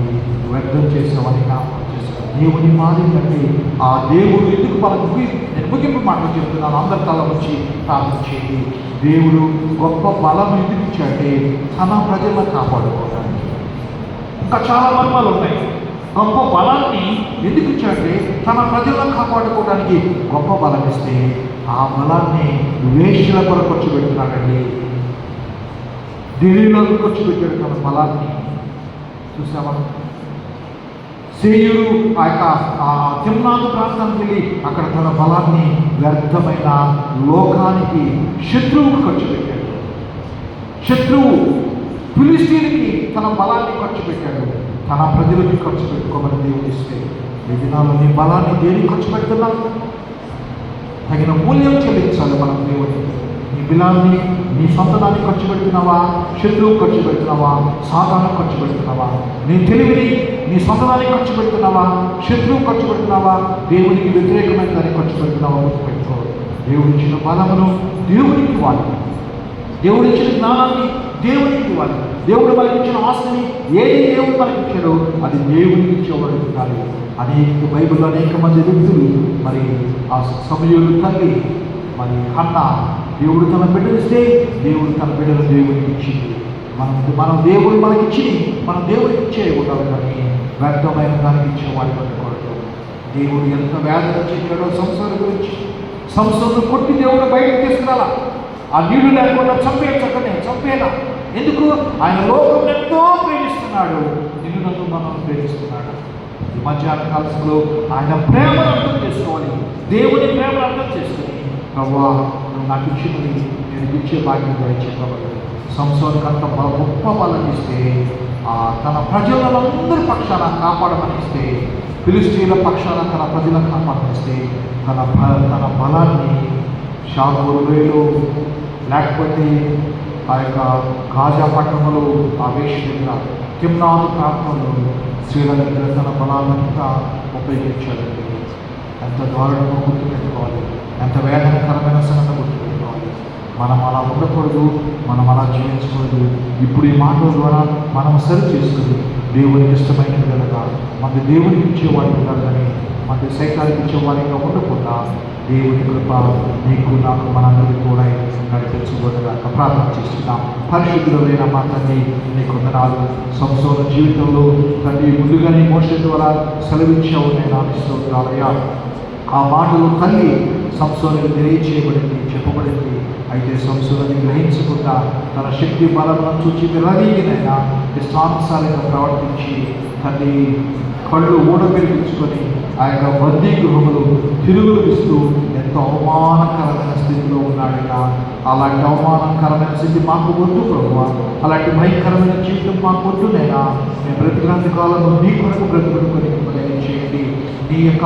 వ్యర్థం చేసామని జ్ఞాపకం చేశాను. దేవుని మారిందంటే ఆ దేవుడు ఎందుకు నేను ముగింపు మాటలు చెప్తున్నాను. అందరి తల వచ్చి ప్రార్థన చేయండి. దేవుడు గొప్ప బలం ఎందుకు ఇచ్చాడంటే తన ప్రజలను కాపాడుకోవడానికి. ఇంకా చాలా మర్మాలు ఉన్నాయి. గొప్ప బలాన్ని ఎందుకు ఇచ్చాడంటే తన ప్రజలను కాపాడుకోవడానికి గొప్ప బలం ఇస్తే ఆ బలాన్ని వేశ్యల కొరకు ఖర్చు పెడుతున్నాడండి. ఢిల్లీలోకి ఖర్చు పెట్టాడు తన బలాన్ని. చూసామా? సేయుడు ఆ యొక్క తిమ్నాథు ప్రాంతానికి వెళ్ళి అక్కడ తన బలాన్ని వ్యర్థమైన లోకానికి, శత్రువుకు ఖర్చు పెట్టాడు. శత్రువు ఫిలిస్తీన్కి తన బలాన్ని ఖర్చు పెట్టాడు. తన ప్రజలకి ఖర్చు పెట్టుకోమని దేవుడు ఇస్తే ఈ దినాల్లో నీ బలాన్ని దేనికి ఖర్చు పెడుతున్నావు? తగిన మూల్యం చెల్లించాలి మనం దేవుడికి. నీ బిలాన్ని నీ సొంతదాన్ని ఖర్చు పెడుతున్నావా? శత్రువు ఖర్చు పెడుతున్నావా? సాధారణ ఖర్చు పెడుతున్నావా? నీ తెలివిని నీ సొంతదానికి ఖర్చు పెడుతున్నావా? శత్రువు ఖర్చు పెడుతున్నావా? దేవునికి వ్యతిరేకమైన దాన్ని ఖర్చు పెడుతున్నావా? గుర్తుపెట్టుకో. దేవుడిచ్చిన బలమును దేవునికి ఇవ్వాలి. దేవుడిచ్చిన జ్ఞానాన్ని దేవునికి ఇవ్వాలి. దేవుడు మనకి ఇచ్చిన ఆస్తిని ఏది దేవుడు మనకి ఇచ్చాడో అది దేవునికి ఇచ్చేవాడు ఉండాలి. బైబిల్లో అనేక మంది వ్యక్తులు మరి ఆ సమయంలో తల్లి మరి అన్న దేవుడు తన బిడ్డలిస్తే దేవుడు తన బిడ్డలు దేవుడికి ఇచ్చింది. మనం దేవుడు మనకి ఇచ్చింది మనం దేవుడికి ఇచ్చేయకూడదు, కానీ వ్యర్థమైన దానికి ఇచ్చేవాడు పట్టుకోవడం. దేవుడు ఎంత వేదన చెప్పాడో సంసారం గురించి. సంసారం కొట్టి దేవుడు బయటకు తీసుకురాలా. ఆ నీళ్లు లేకుండా చంపేలా. ఎందుకు? ఆయన లోకం ఎంతో ప్రేమిస్తున్నాడు. నిన్ను నన్ను మనం ప్రేమిస్తున్నాడు. ఈ మధ్యాహ్న కాలంలో ఆయన ప్రేమను అర్థం చేసుకోవాలి. దేవుని ప్రేమను అర్థం చేసుకుని ప్రభువా నువ్వు నాకు ఇచ్చినది నేను ఇచ్చే భాగ్యం చెప్పబడి సంసారికి అంత గొప్ప బలం ఇస్తే తన ప్రజలందరి పక్షాన కాపాడమని ఇస్తే, ఫిలిస్తీన్ల పక్షాన తన ప్రజలను కాపాడనిస్తే తన బలాన్ని షాపూరులో లేకపోతే ఆ యొక్క గాజా పట్టణంలో ఆ వేష దగ్గర తిమ్నాథు ప్రాంతంలో స్త్రీల దగ్గర తన బలాన్నంతా ఉపయోగించాలండి. ఎంత దారుణమో గుర్తుపెట్టుకోవాలి. ఎంత వేదనకరమైన సంగతి గుర్తుపెట్టుకోవాలి. మనం అలా ఉండకూడదు, మనం అలా జీవించకూడదు. ఇప్పుడు ఈ మాటల ద్వారా మనం సరి చేసుకుని దేవునికి ఇష్టమైన విధంగా మన దేవునికి ఇచ్చేవాడిని ఉండాలి, కానీ మన సైతానికి ఇచ్చేవాడిగా ఉండకుండా దేవుని కృప నీకు నాకు మనందరికీ కూడా నడిపించబోతుగా ప్రార్థన చేస్తున్నాం. పరిశుద్ధులైన మా తండ్రి నీకు వందనాలు. సంసోను జీవితంలో తండ్రి ముందుగానే మోషే ద్వారా సెలవిచ్చావు, నేను ఆశిస్తున్నానయ్యా. ఆ మాటలు తల్లి సంసోనుకు తెలియచేయబడింది, చెప్పబడింది. అయితే సంసోనుని గ్రహించకుండా తన శక్తి బలములను చూచి విరవీగినైనా ఇష్టానుసారంగా ప్రవర్తించి తండ్రి కళ్ళు ఊడబెరిగించుకొని ఆ యొక్క బందీ గృహములు తిరుగులు ఇస్తూ ఎంతో అవమానకరమైన స్థితిలో ఉన్నాడైనా. అలాంటి అవమానకరమైన స్థితి మాకు వద్దు ప్రభువా. అలాంటి భయంకరమైన జీవితం మాకు వద్దునైనా. మేము బ్రతికినంత కాలంలో నీ కొరకు బ్రతుకుని దయచేయండి. నీ యొక్క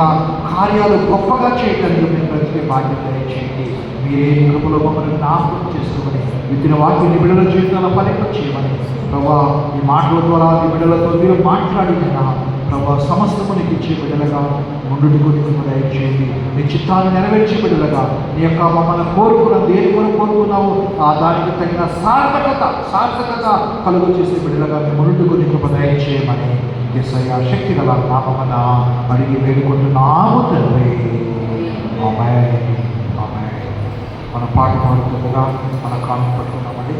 కార్యాలు గొప్పగా చేయడానికి మేము బ్రతికే బాధ్యత దయచేయండి. మీరే కృపలో మమ్మల్ని జ్ఞాపకం చేసుకోమని విత్తిన వాక్యం నీ బిడ్డల జీవితాల ఫలింప చేయమని ప్రభా ఈ మాటల ద్వారా నీ బిడ్డలతో మీరు మాట్లాడినైనా ప్రభా సమస్తము నీకు ఇచ్చే బిడ్డలుగా ముందుకు కొన్ని దయచేయండి. నీ చిత్తాన్ని నెరవేర్చే బిడ్డలుగా నీ యొక్క మమ్మల్ని కోరుకున్న దేని కొరకు కోరుకున్నావు ఆ దానికి తగిన సార్థకత కలుగు చేసే బిడ్డలుగా మేము ముందుకు కొన్ని దయచేయమని యేసయ్య శక్తి గల నామమున అడిగి వేడుకుంటున్నాము తండ్రి. ఆమేన్. మన పాట పాడుతుండగా మన కాలం పట్టుకున్నామండి.